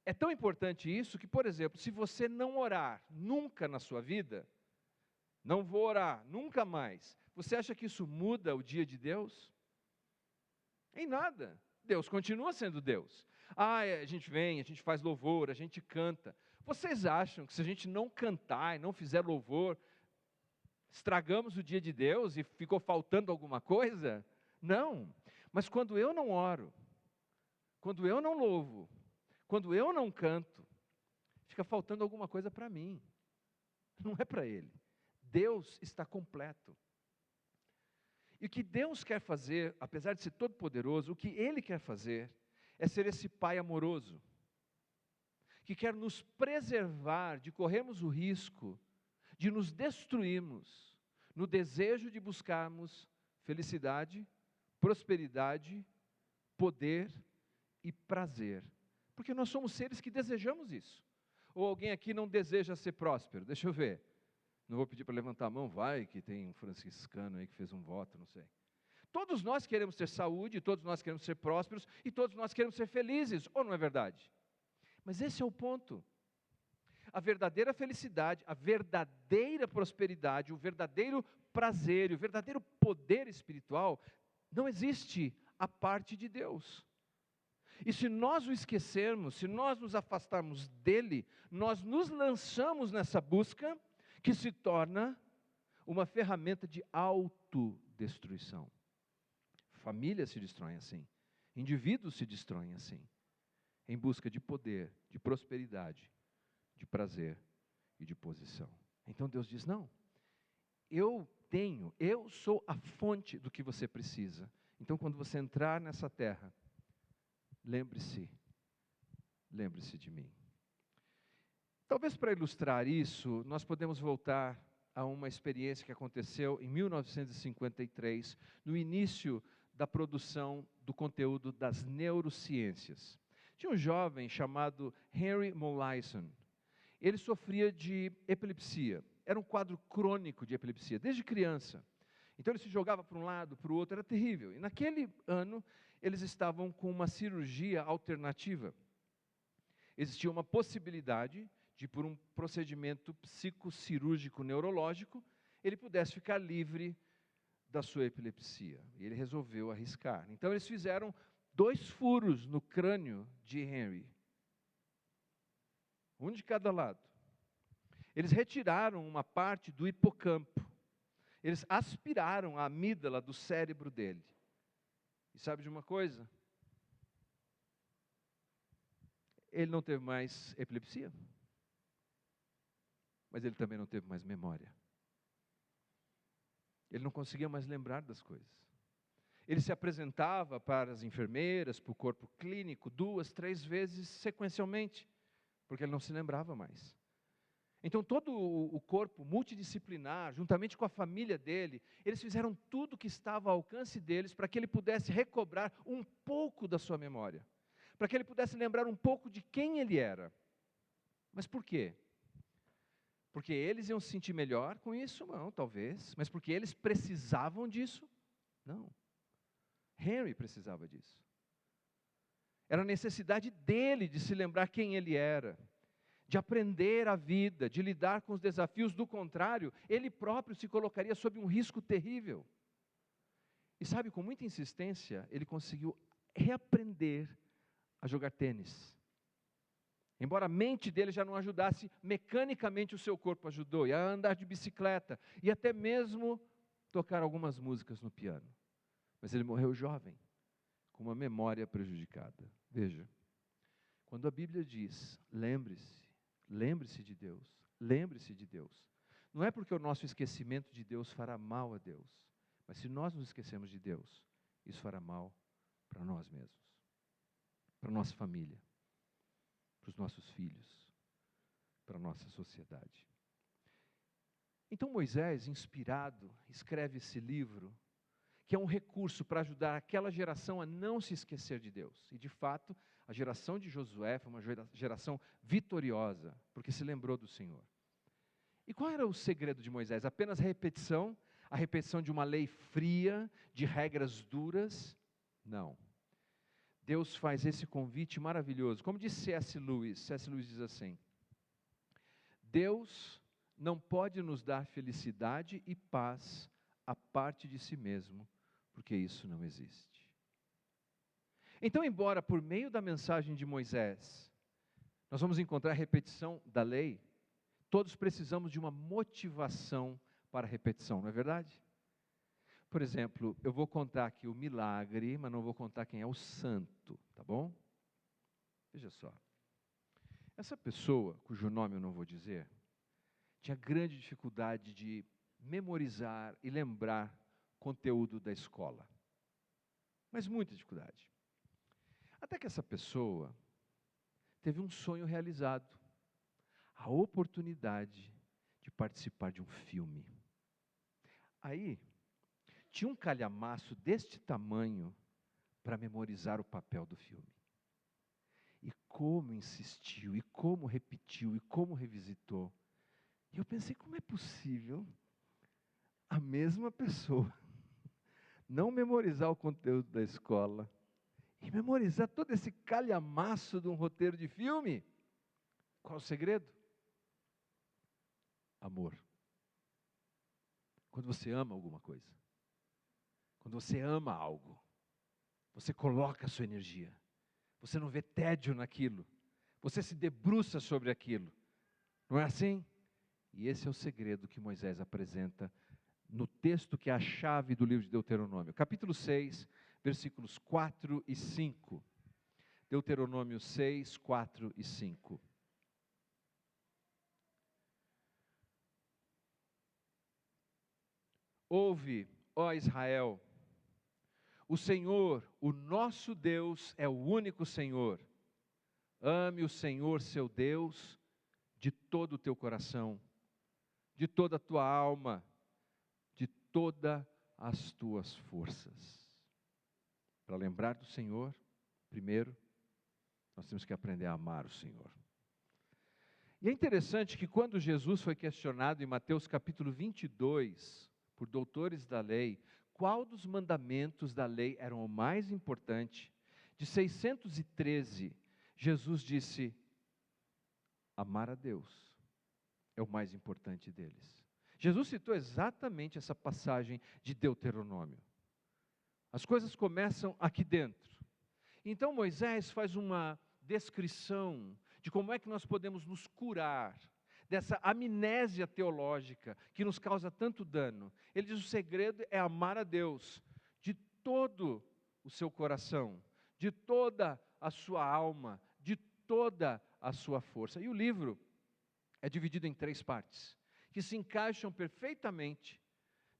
É tão importante isso que, por exemplo, se você não orar nunca na sua vida, não vou orar nunca mais, você acha que isso muda o dia de Deus? Em nada. Deus continua sendo Deus. A gente vem, a gente faz louvor, a gente canta. Vocês acham que se a gente não cantar e não fizer louvor, estragamos o dia de Deus e ficou faltando alguma coisa? Não. Mas quando eu não oro, quando eu não louvo, quando eu não canto, fica faltando alguma coisa para mim. Não é para Ele. Deus está completo. E o que Deus quer fazer, apesar de ser todo poderoso, o que Ele quer fazer é ser esse Pai amoroso, que quer nos preservar de corrermos o risco de nos destruirmos no desejo de buscarmos felicidade, prosperidade, poder e prazer. Porque nós somos seres que desejamos isso. Ou alguém aqui não deseja ser próspero? Deixa eu ver. Não vou pedir para levantar a mão, vai, que tem um franciscano aí que fez um voto, não sei. Todos nós queremos ter saúde, todos nós queremos ser prósperos, e todos nós queremos ser felizes, ou não é verdade? Mas esse é o ponto. A verdadeira felicidade, a verdadeira prosperidade, o verdadeiro prazer, o verdadeiro poder espiritual, não existe à parte de Deus. E se nós o esquecermos, se nós nos afastarmos dele, nós nos lançamos nessa busca, que se torna uma ferramenta de autodestruição. Famílias se destroem assim, indivíduos se destroem assim, em busca de poder, de prosperidade, de prazer e de posição. Então Deus diz, não, eu sou a fonte do que você precisa. Então quando você entrar nessa terra, lembre-se de mim. Talvez para ilustrar isso, nós podemos voltar a uma experiência que aconteceu em 1953, no início da produção do conteúdo das neurociências. Tinha um jovem chamado Henry Molaison. Ele sofria de epilepsia. Era um quadro crônico de epilepsia, desde criança. Então ele se jogava para um lado, para o outro, era terrível. E naquele ano, eles estavam com uma cirurgia alternativa. Existia uma possibilidade de, por um procedimento psicocirúrgico neurológico, ele pudesse ficar livre da sua epilepsia. E ele resolveu arriscar. Então eles fizeram 2 furos no crânio de Henry. Um de cada lado. Eles retiraram uma parte do hipocampo. Eles aspiraram a amígdala do cérebro dele. E sabe de uma coisa? Ele não teve mais epilepsia. Mas ele também não teve mais memória. Ele não conseguia mais lembrar das coisas. Ele se apresentava para as enfermeiras, para o corpo clínico, 2, 3 vezes sequencialmente, porque ele não se lembrava mais. Então todo o corpo multidisciplinar, juntamente com a família dele, eles fizeram tudo que estava ao alcance deles para que ele pudesse recobrar um pouco da sua memória, para que ele pudesse lembrar um pouco de quem ele era. Mas por quê? Porque eles iam se sentir melhor com isso? Não, talvez. Mas porque eles precisavam disso? Não. Henry precisava disso. Era a necessidade dele de se lembrar quem ele era, de aprender a vida, de lidar com os desafios. Do contrário, ele próprio se colocaria sob um risco terrível. E sabe, com muita insistência, ele conseguiu reaprender a jogar tênis. Embora a mente dele já não ajudasse, mecanicamente o seu corpo ajudou, e a andar de bicicleta, e até mesmo tocar algumas músicas no piano. Mas ele morreu jovem, com uma memória prejudicada. Veja, quando a Bíblia diz, lembre-se de Deus, lembre-se de Deus, não é porque o nosso esquecimento de Deus fará mal a Deus, mas se nós nos esquecemos de Deus, isso fará mal para nós mesmos, para a nossa família, para os nossos filhos, para a nossa sociedade. Então Moisés, inspirado, escreve esse livro, que é um recurso para ajudar aquela geração a não se esquecer de Deus. E de fato, a geração de Josué foi uma geração vitoriosa, porque se lembrou do Senhor. E qual era o segredo de Moisés? Apenas a repetição de uma lei fria, de regras duras? Não. Deus faz esse convite maravilhoso. Como disse C.S. Lewis diz assim: Deus não pode nos dar felicidade e paz à parte de si mesmo, porque isso não existe. Então, embora por meio da mensagem de Moisés, nós vamos encontrar a repetição da lei, todos precisamos de uma motivação para a repetição, não é verdade? Por exemplo, eu vou contar aqui o milagre, mas não vou contar quem é o santo, tá bom? Veja só. Essa pessoa, cujo nome eu não vou dizer, tinha grande dificuldade de memorizar e lembrar conteúdo da escola. Mas muita dificuldade. Até que essa pessoa teve um sonho realizado. A oportunidade de participar de um filme. Aí, tinha um calhamaço deste tamanho para memorizar o papel do filme. E como insistiu, e como repetiu, e como revisitou. E eu pensei, como é possível a mesma pessoa não memorizar o conteúdo da escola e memorizar todo esse calhamaço de um roteiro de filme? Qual o segredo? Amor. Quando você ama alguma coisa, quando você ama algo, você coloca a sua energia, você não vê tédio naquilo, você se debruça sobre aquilo, não é assim? E esse é o segredo que Moisés apresenta no texto que é a chave do livro de Deuteronômio, capítulo 6, versículos 4 e 5. Deuteronômio 6, 4 e 5. Ouve, ó Israel, o Senhor, o nosso Deus, é o único Senhor. Ame o Senhor, seu Deus, de todo o teu coração, de toda a tua alma, de todas as tuas forças. Para lembrar do Senhor, primeiro, nós temos que aprender a amar o Senhor. E é interessante que quando Jesus foi questionado em Mateus capítulo 22, por doutores da lei, qual dos mandamentos da lei era o mais importante, de 613, Jesus disse, amar a Deus é o mais importante deles. Jesus citou exatamente essa passagem de Deuteronômio. As coisas começam aqui dentro. Então Moisés faz uma descrição de como é que nós podemos nos curar dessa amnésia teológica que nos causa tanto dano. Ele diz: o segredo é amar a Deus de todo o seu coração, de toda a sua alma, de toda a sua força. E o livro é dividido em 3 partes, que se encaixam perfeitamente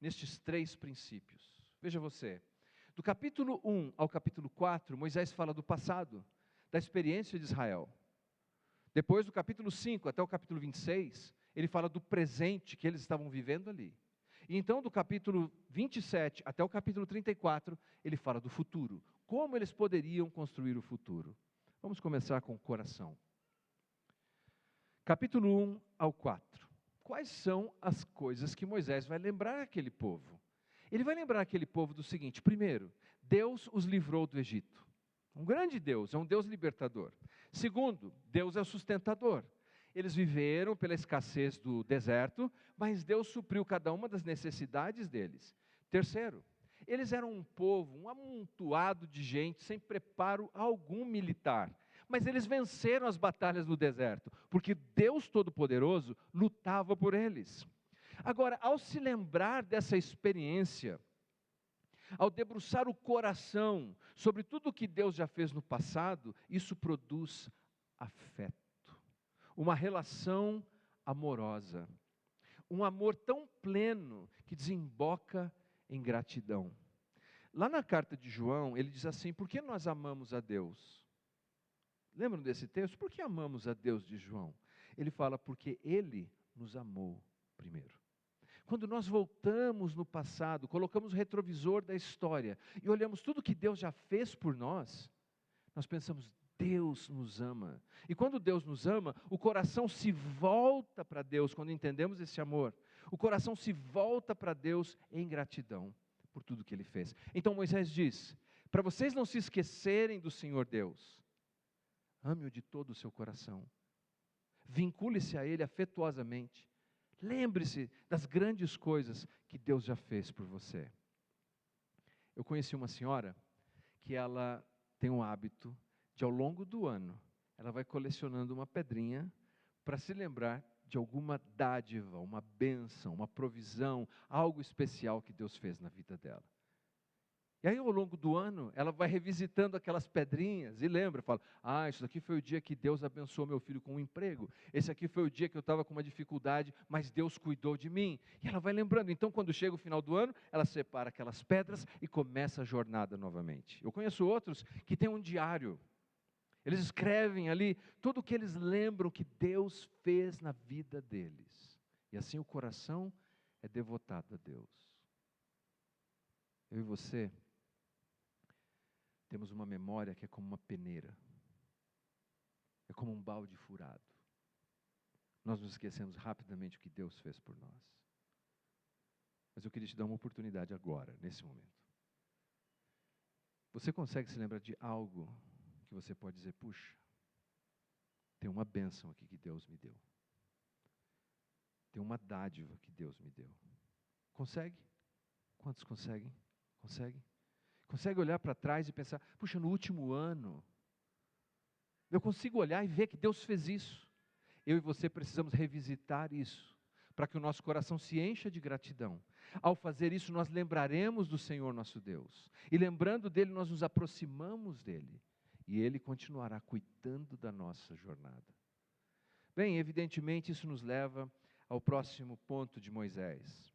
nestes 3 princípios. Veja você, do capítulo 1 ao capítulo 4, Moisés fala do passado, da experiência de Israel. Depois, do capítulo 5 até o capítulo 26, ele fala do presente que eles estavam vivendo ali. E então, do capítulo 27 até o capítulo 34, ele fala do futuro, como eles poderiam construir o futuro. Vamos começar com o coração. Capítulo 1 ao 4. Quais são as coisas que Moisés vai lembrar aquele povo? Ele vai lembrar aquele povo do seguinte: primeiro, Deus os livrou do Egito. Um grande Deus, é um Deus libertador. Segundo, Deus é o sustentador. Eles viveram pela escassez do deserto, mas Deus supriu cada uma das necessidades deles. Terceiro, eles eram um povo, um amontoado de gente, sem preparo algum militar. Mas eles venceram as batalhas no deserto, porque Deus Todo-Poderoso lutava por eles. Agora, ao se lembrar dessa experiência, ao debruçar o coração sobre tudo o que Deus já fez no passado, isso produz afeto, uma relação amorosa, um amor tão pleno que desemboca em gratidão. Lá na carta de João, ele diz assim: por que nós amamos a Deus? Lembram desse texto? Por que amamos a Deus de João? Ele fala: porque Ele nos amou primeiro. Quando nós voltamos no passado, colocamos o retrovisor da história e olhamos tudo que Deus já fez por nós, nós pensamos: Deus nos ama. E quando Deus nos ama, o coração se volta para Deus. Quando entendemos esse amor, o coração se volta para Deus em gratidão por tudo que Ele fez. Então Moisés diz: para vocês não se esquecerem do Senhor Deus, ame-o de todo o seu coração, vincule-se a Ele afetuosamente, lembre-se das grandes coisas que Deus já fez por você. Eu conheci uma senhora que ela tem um hábito de, ao longo do ano, ela vai colecionando uma pedrinha para se lembrar de alguma dádiva, uma bênção, uma provisão, algo especial que Deus fez na vida dela. E aí, ao longo do ano, ela vai revisitando aquelas pedrinhas e lembra, fala: ah, isso daqui foi o dia que Deus abençoou meu filho com um emprego, esse aqui foi o dia que eu estava com uma dificuldade, mas Deus cuidou de mim. E ela vai lembrando. Então, quando chega o final do ano, ela separa aquelas pedras e começa a jornada novamente. Eu conheço outros que têm um diário. Eles escrevem ali tudo o que eles lembram que Deus fez na vida deles. E assim o coração é devotado a Deus. Eu e você temos uma memória que é como uma peneira, é como um balde furado. Nós nos esquecemos rapidamente o que Deus fez por nós. Mas eu queria te dar uma oportunidade agora, nesse momento. Você consegue se lembrar de algo que você pode dizer: puxa, tem uma bênção aqui que Deus me deu, tem uma dádiva que Deus me deu? Consegue? Quantos conseguem? Consegue? Consegue olhar para trás e pensar: puxa, no último ano, eu consigo olhar e ver que Deus fez isso. Eu e você precisamos revisitar isso, para que o nosso coração se encha de gratidão. Ao fazer isso, nós lembraremos do Senhor nosso Deus. E lembrando dEle, nós nos aproximamos dEle. E Ele continuará cuidando da nossa jornada. Bem, evidentemente, isso nos leva ao próximo ponto de Moisés.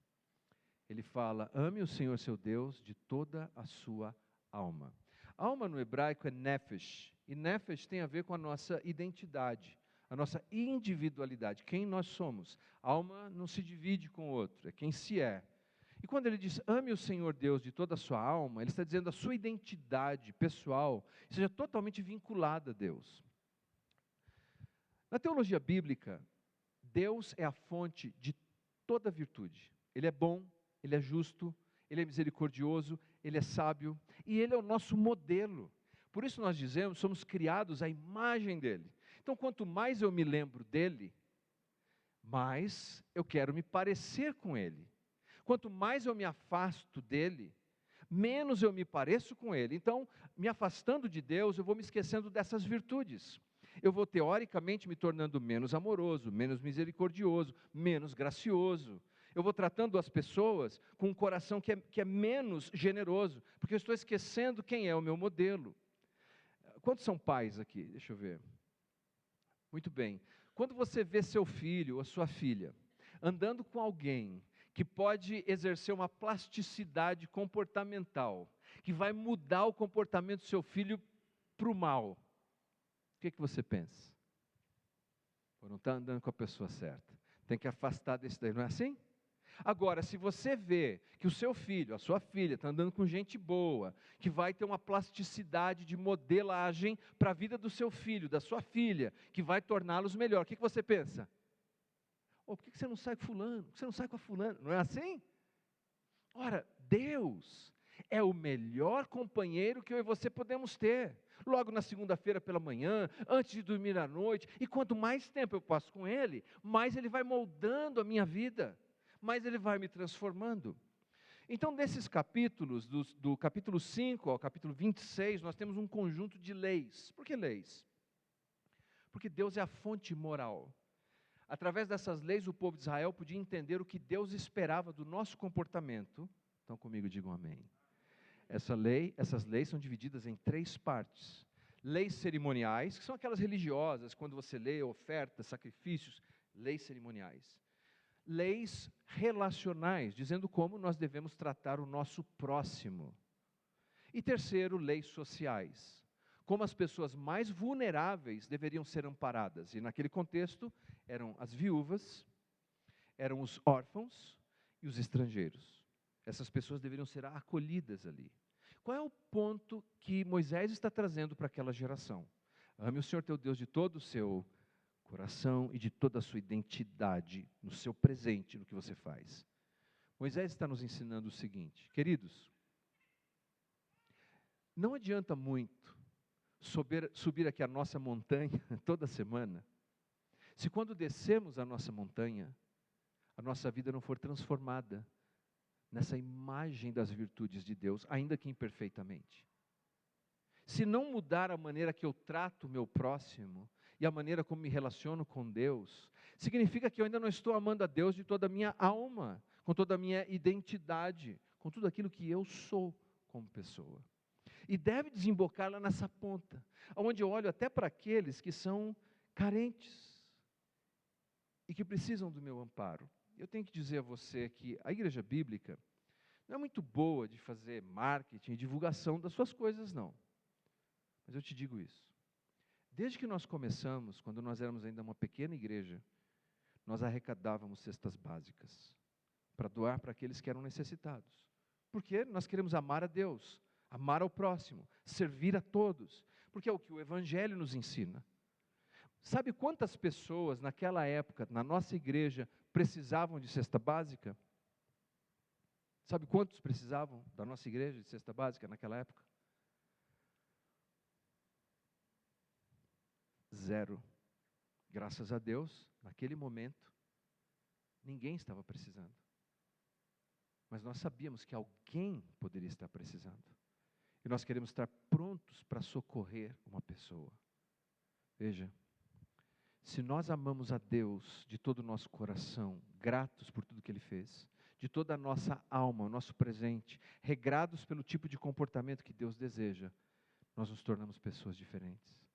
Ele fala: ame o Senhor seu Deus de toda a sua alma. Alma no hebraico é nefesh, e nefesh tem a ver com a nossa identidade, a nossa individualidade, quem nós somos. A alma não se divide com o outro, é quem se é. E quando ele diz: ame o Senhor Deus de toda a sua alma, ele está dizendo a sua identidade pessoal seja totalmente vinculada a Deus. Na teologia bíblica, Deus é a fonte de toda virtude. Ele é bom, Ele é justo, Ele é misericordioso, Ele é sábio e Ele é o nosso modelo. Por isso nós dizemos, somos criados à imagem dEle. Então, quanto mais eu me lembro dEle, mais eu quero me parecer com Ele. Quanto mais eu me afasto dEle, menos eu me pareço com Ele. Então, me afastando de Deus, eu vou me esquecendo dessas virtudes. Eu vou, teoricamente, me tornando menos amoroso, menos misericordioso, menos gracioso. Eu vou tratando as pessoas com um coração que é menos generoso, porque eu estou esquecendo quem é o meu modelo. Quantos são pais aqui? Deixa eu ver. Muito bem. Quando você vê seu filho ou sua filha andando com alguém que pode exercer uma plasticidade comportamental, que vai mudar o comportamento do seu filho para o mal, o que você pensa? Pô, não está andando com a pessoa certa. Tem que afastar desse daí, não é assim? Agora, se você vê que o seu filho, a sua filha, está andando com gente boa, que vai ter uma plasticidade de modelagem para a vida do seu filho, da sua filha, que vai torná-los melhor, o que você pensa? Oh, por que você não sai com fulano? Por que você não sai com a fulana? Não é assim? Ora, Deus é o melhor companheiro que eu e você podemos ter. Logo na segunda-feira pela manhã, antes de dormir à noite, e quanto mais tempo eu passo com Ele, mais Ele vai moldando a minha vida, mais Ele vai me transformando. Então, desses capítulos, do capítulo 5 ao capítulo 26, nós temos um conjunto de leis. Por que leis? Porque Deus é a fonte moral. Através dessas leis, o povo de Israel podia entender o que Deus esperava do nosso comportamento. Então, comigo, digam amém. Essas leis são divididas em 3 partes. Leis cerimoniais, que são aquelas religiosas, quando você lê ofertas, sacrifícios, leis cerimoniais. Leis relacionais, dizendo como nós devemos tratar o nosso próximo. E terceiro, leis sociais, como as pessoas mais vulneráveis deveriam ser amparadas. E naquele contexto, eram as viúvas, eram os órfãos e os estrangeiros. Essas pessoas deveriam ser acolhidas ali. Qual é o ponto que Moisés está trazendo para aquela geração? Ame o Senhor teu Deus de todo o seu coração e de toda a sua identidade, no seu presente, no que você faz. Moisés está nos ensinando o seguinte, queridos, não adianta muito subir aqui a nossa montanha toda semana, se quando descemos a nossa montanha, a nossa vida não for transformada nessa imagem das virtudes de Deus, ainda que imperfeitamente. Se não mudar a maneira que eu trato o meu próximo e a maneira como me relaciono com Deus, significa que eu ainda não estou amando a Deus de toda a minha alma, com toda a minha identidade, com tudo aquilo que eu sou como pessoa. E deve desembocar lá nessa ponta, onde eu olho até para aqueles que são carentes e que precisam do meu amparo. Eu tenho que dizer a você que a igreja bíblica não é muito boa de fazer marketing e divulgação das suas coisas, não. Mas eu te digo isso. Desde que nós começamos, quando nós éramos ainda uma pequena igreja, nós arrecadávamos cestas básicas para doar para aqueles que eram necessitados. Porque nós queremos amar a Deus, amar ao próximo, servir a todos. Porque é o que o Evangelho nos ensina. Sabe quantas pessoas naquela época, na nossa igreja, precisavam de cesta básica? Sabe quantos precisavam da nossa igreja de cesta básica naquela época? 0. Graças a Deus, naquele momento, ninguém estava precisando. Mas nós sabíamos que alguém poderia estar precisando. E nós queremos estar prontos para socorrer uma pessoa. Veja, se nós amamos a Deus de todo o nosso coração, gratos por tudo que Ele fez, de toda a nossa alma, o nosso presente, regrados pelo tipo de comportamento que Deus deseja, nós nos tornamos pessoas diferentes.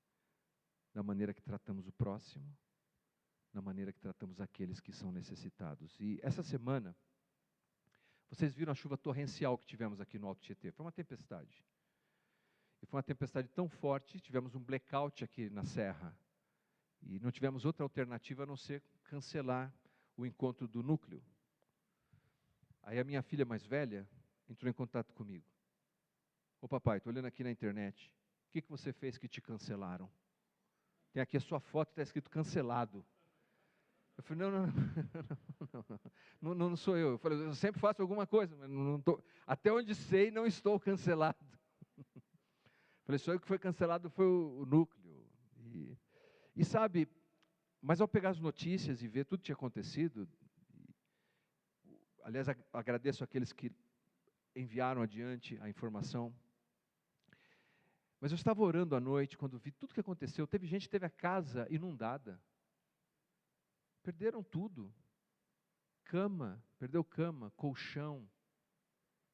Na maneira que tratamos o próximo, na maneira que tratamos aqueles que são necessitados. E essa semana, vocês viram a chuva torrencial que tivemos aqui no Alto Tietê. Foi uma tempestade. E foi uma tempestade tão forte, tivemos um blackout aqui na Serra. E não tivemos outra alternativa a não ser cancelar o encontro do núcleo. Aí a minha filha mais velha entrou em contato comigo. Ô papai, estou olhando aqui na internet. O que você fez que te cancelaram? Tem aqui a sua foto, está escrito cancelado. Eu falei, não sou eu. Eu falei, eu sempre faço alguma coisa, mas não tô, até onde sei, não estou cancelado. Falei, só eu que foi cancelado foi o núcleo. E sabe, mas ao pegar as notícias e ver tudo que tinha acontecido, aliás, agradeço àqueles que enviaram adiante a informação, Mas eu estava orando à noite, quando vi tudo o que aconteceu. Teve gente que teve a casa inundada. Perderam tudo. Perdeu cama, colchão,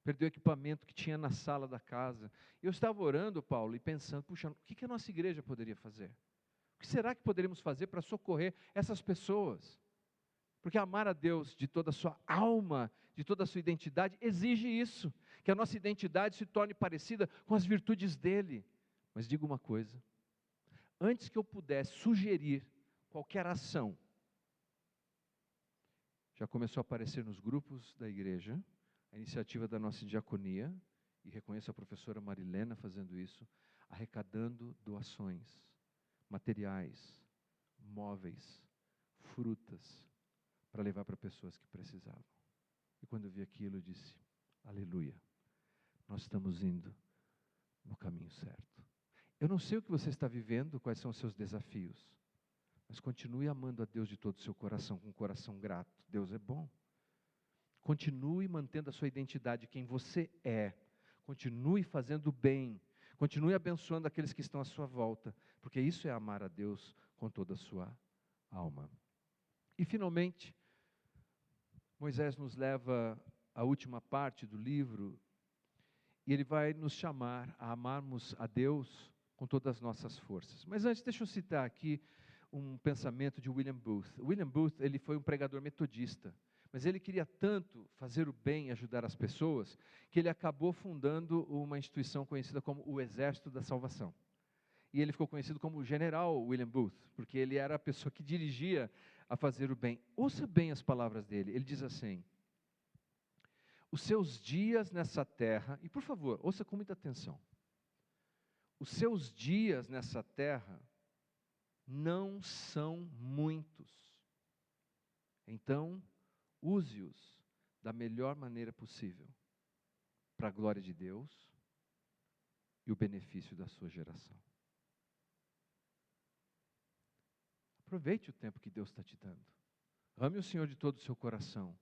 perdeu equipamento que tinha na sala da casa. Eu estava orando, Paulo, e pensando, puxa, o que a nossa igreja poderia fazer? O que será que poderíamos fazer para socorrer essas pessoas? Porque amar a Deus de toda a sua alma, de toda a sua identidade, exige isso, que a nossa identidade se torne parecida com as virtudes dele. Mas digo uma coisa, antes que eu pudesse sugerir qualquer ação, já começou a aparecer nos grupos da igreja, a iniciativa da nossa diaconia, e reconheço a professora Marilena fazendo isso, arrecadando doações, materiais, móveis, frutas, para levar para pessoas que precisavam. E quando eu vi aquilo, eu disse, aleluia, nós estamos indo no caminho certo. Eu não sei o que você está vivendo, quais são os seus desafios, mas continue amando a Deus de todo o seu coração, com um coração grato. Deus é bom. Continue mantendo a sua identidade, quem você é. Continue fazendo bem. Continue abençoando aqueles que estão à sua volta, porque isso é amar a Deus com toda a sua alma. E finalmente, Moisés nos leva à última parte do livro, e ele vai nos chamar a amarmos a Deus com todas as nossas forças. Mas antes, deixa eu citar aqui um pensamento de William Booth. William Booth, ele foi um pregador metodista, mas ele queria tanto fazer o bem e ajudar as pessoas, que ele acabou fundando uma instituição conhecida como o Exército da Salvação. E ele ficou conhecido como o General William Booth, porque ele era a pessoa que dirigia a fazer o bem. Ouça bem as palavras dele, ele diz assim, os seus dias nessa terra, e por favor, ouça com muita atenção, os seus dias nessa terra não são muitos. Então, use-os da melhor maneira possível, para a glória de Deus e o benefício da sua geração. Aproveite o tempo que Deus está te dando. Ame o Senhor de todo o seu coração,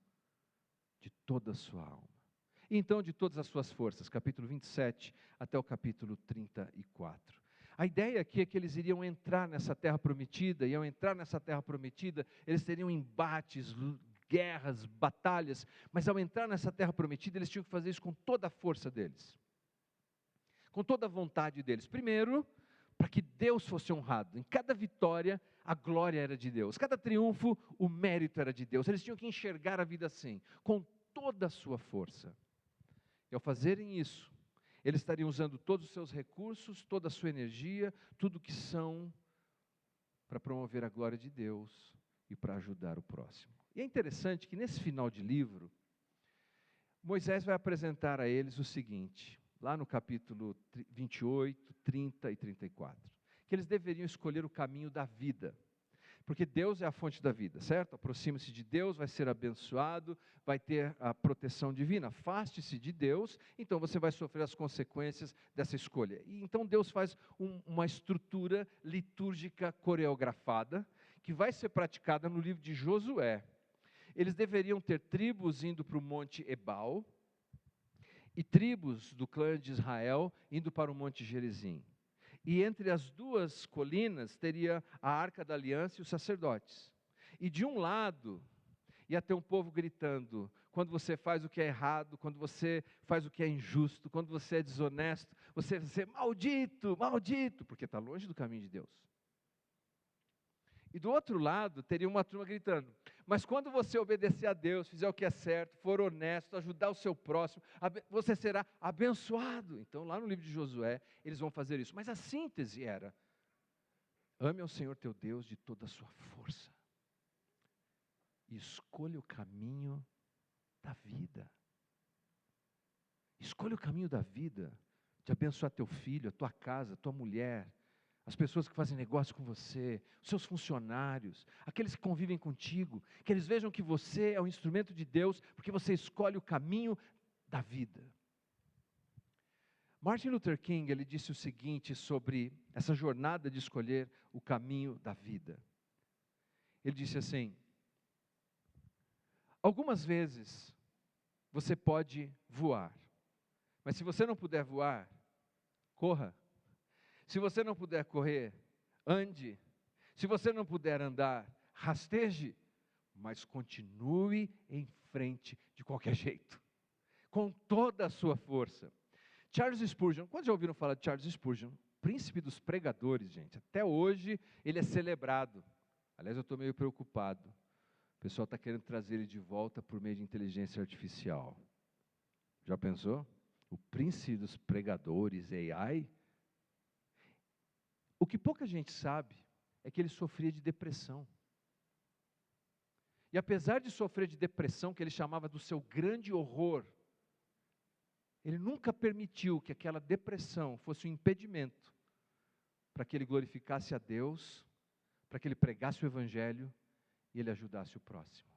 de toda a sua alma. E então, de todas as suas forças, capítulo 27 até o capítulo 34. A ideia aqui é que eles iriam entrar nessa terra prometida, e ao entrar nessa terra prometida, eles teriam embates, guerras, batalhas, mas ao entrar nessa terra prometida, eles tinham que fazer isso com toda a força deles, com toda a vontade deles. Primeiro, para que Deus fosse honrado. Em cada vitória, a glória era de Deus. Cada triunfo, o mérito era de Deus. Eles tinham que enxergar a vida assim, com toda a sua força. E ao fazerem isso, eles estariam usando todos os seus recursos, toda a sua energia, tudo que são, para promover a glória de Deus e para ajudar o próximo. E é interessante que nesse final de livro, Moisés vai apresentar a eles o seguinte, lá no capítulo 28, 30 e 34, que eles deveriam escolher o caminho da vida. Porque Deus é a fonte da vida, certo? Aproxime-se de Deus, vai ser abençoado, vai ter a proteção divina. Afaste-se de Deus, então você vai sofrer as consequências dessa escolha. E então Deus faz uma estrutura litúrgica coreografada, que vai ser praticada no livro de Josué. Eles deveriam ter tribos indo para o monte Ebal, e tribos do clã de Israel indo para o monte Gerizim. E entre as duas colinas teria a Arca da Aliança e os sacerdotes. E de um lado ia ter um povo gritando, quando você faz o que é errado, quando você faz o que é injusto, quando você é desonesto, você vai ser maldito, maldito, porque está longe do caminho de Deus. E do outro lado teria uma turma gritando, mas quando você obedecer a Deus, fizer o que é certo, for honesto, ajudar o seu próximo, você será abençoado. Então lá no livro de Josué, eles vão fazer isso. Mas a síntese era, ame ao Senhor teu Deus de toda a sua força. E escolha o caminho da vida. Escolha o caminho da vida, de abençoar teu filho, a tua casa, a tua mulher, as pessoas que fazem negócio com você, os seus funcionários, aqueles que convivem contigo, que eles vejam que você é um instrumento de Deus, porque você escolhe o caminho da vida. Martin Luther King, ele disse o seguinte sobre essa jornada de escolher o caminho da vida. Ele disse assim, algumas vezes você pode voar, mas se você não puder voar, corra. Se você não puder correr, ande. Se você não puder andar, rasteje. Mas continue em frente de qualquer jeito, com toda a sua força. Charles Spurgeon, quantos já ouviram falar de Charles Spurgeon? Príncipe dos pregadores, gente. Até hoje ele é celebrado. Aliás, eu estou meio preocupado. O pessoal está querendo trazer ele de volta por meio de inteligência artificial. Já pensou? O príncipe dos pregadores, AI? O que pouca gente sabe é que ele sofria de depressão. E apesar de sofrer de depressão, que ele chamava do seu grande horror, ele nunca permitiu que aquela depressão fosse um impedimento para que ele glorificasse a Deus, para que ele pregasse o Evangelho e ele ajudasse o próximo.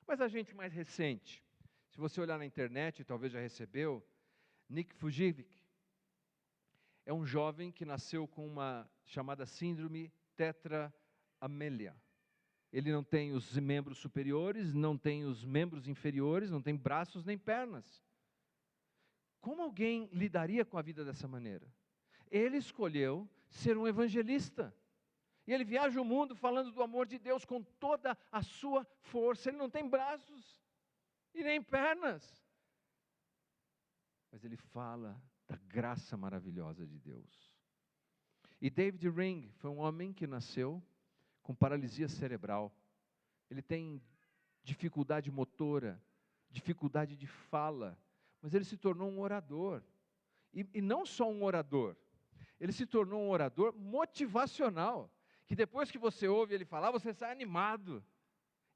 Mas a gente mais recente, se você olhar na internet, talvez já recebeu, Nick Fujivic, é um jovem que nasceu com uma chamada síndrome tetra-amelia. Ele não tem os membros superiores, não tem os membros inferiores, não tem braços nem pernas. Como alguém lidaria com a vida dessa maneira? Ele escolheu ser um evangelista. E ele viaja o mundo falando do amor de Deus com toda a sua força. Ele não tem braços e nem pernas. Mas ele fala da graça maravilhosa de Deus. E David Ring foi um homem que nasceu com paralisia cerebral. Ele tem dificuldade motora, dificuldade de fala, mas ele se tornou um orador. E não só um orador, ele se tornou um orador motivacional, que depois que você ouve ele falar, você sai animado.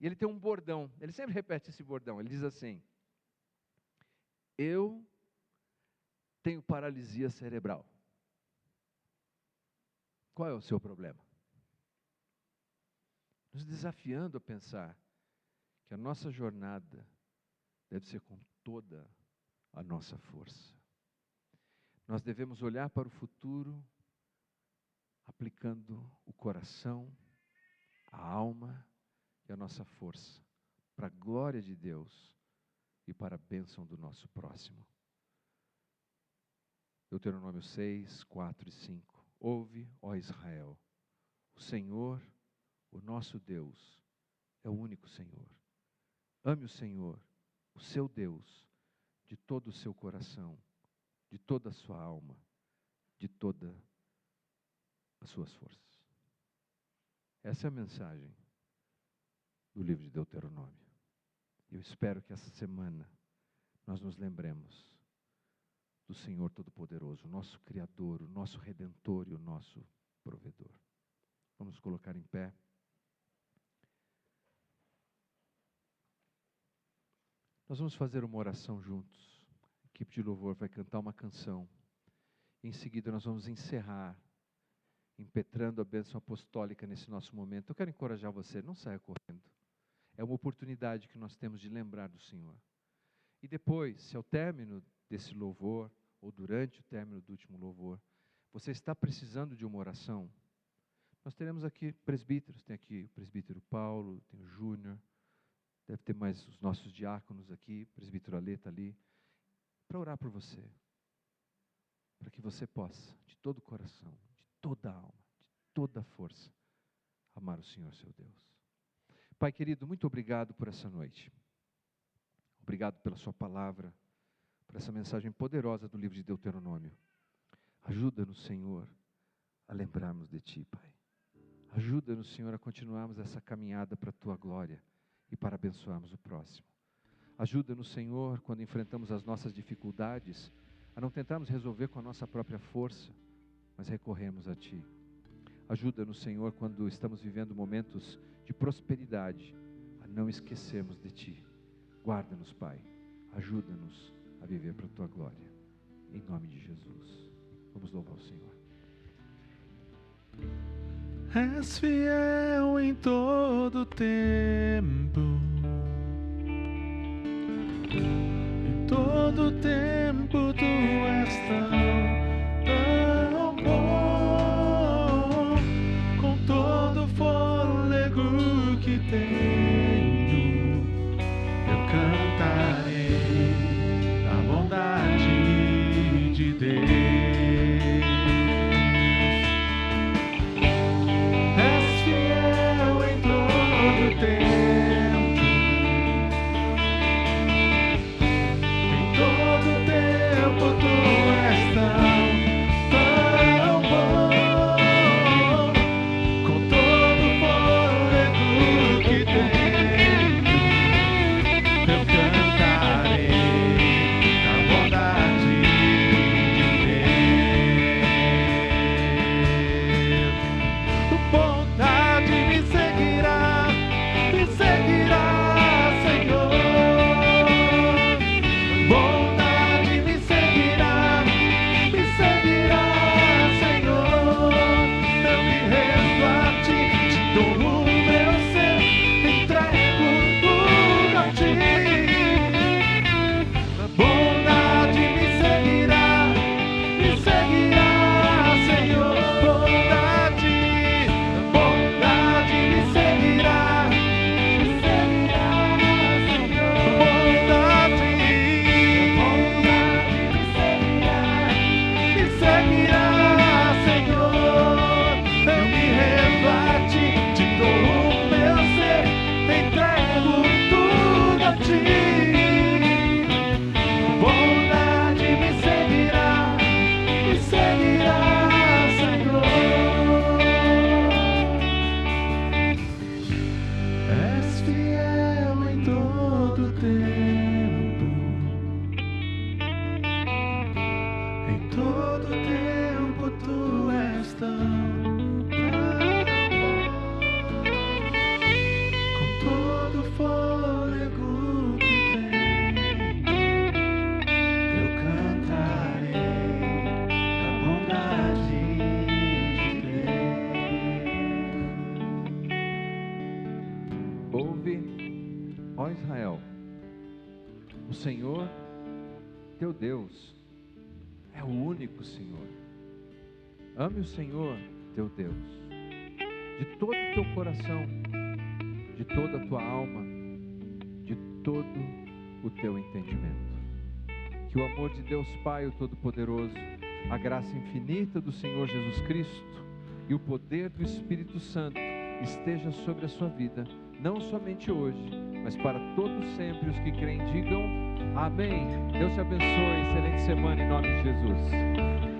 E ele tem um bordão, ele sempre repete esse bordão, ele diz assim: eu tenho paralisia cerebral. Qual é o seu problema? Nos desafiando a pensar que a nossa jornada deve ser com toda a nossa força. Nós devemos olhar para o futuro aplicando o coração, a alma e a nossa força para a glória de Deus e para a bênção do nosso próximo. Deuteronômio 6, 4 e 5. Ouve, ó Israel, o Senhor, o nosso Deus, é o único Senhor. Ame o Senhor, o seu Deus, de todo o seu coração, de toda a sua alma, de todas as suas forças. Essa é a mensagem do livro de Deuteronômio. Eu espero que essa semana nós nos lembremos do Senhor Todo-Poderoso, o nosso Criador, o nosso Redentor e o nosso Provedor. Vamos nos colocar em pé. Nós vamos fazer uma oração juntos. A equipe de louvor vai cantar uma canção. Em seguida nós vamos encerrar, impetrando a bênção apostólica nesse nosso momento. Eu quero encorajar você, não saia correndo. É uma oportunidade que nós temos de lembrar do Senhor. E depois, se ao término desse louvor, ou durante o término do último louvor, você está precisando de uma oração, nós teremos aqui presbíteros, tem aqui o presbítero Paulo, tem o Júnior, deve ter mais os nossos diáconos aqui, o presbítero Alê está ali, para orar por você, para que você possa, de todo o coração, de toda a alma, de toda a força, amar o Senhor seu Deus. Pai querido, muito obrigado por essa noite. Obrigado pela sua palavra, por essa mensagem poderosa do livro de Deuteronômio. Ajuda-nos, Senhor, a lembrarmos de Ti, Pai. Ajuda-nos, Senhor, a continuarmos essa caminhada para a Tua glória e para abençoarmos o próximo. Ajuda-nos, Senhor, quando enfrentamos as nossas dificuldades, a não tentarmos resolver com a nossa própria força, mas recorremos a Ti. Ajuda-nos, Senhor, quando estamos vivendo momentos de prosperidade, a não esquecermos de Ti. Guarda-nos, Pai. Ajuda-nos a viver para a Tua glória. Em nome de Jesus. Vamos louvar o Senhor. És fiel em todo tempo. Em todo tempo Tu és tão bom. Com todo o fôlego que tenho, eu cantarei da bondade de Deus. Ouve, ó Israel, o Senhor, teu Deus, é o único Senhor. Ame o Senhor, teu Deus, de todo o teu coração, de toda a tua alma, de todo o teu entendimento. Que o amor de Deus Pai, o Todo-Poderoso, a graça infinita do Senhor Jesus Cristo e o poder do Espírito Santo esteja sobre a sua vida, não somente hoje, mas para todos sempre. Os que creem digam amém. Deus te abençoe, excelente semana em nome de Jesus.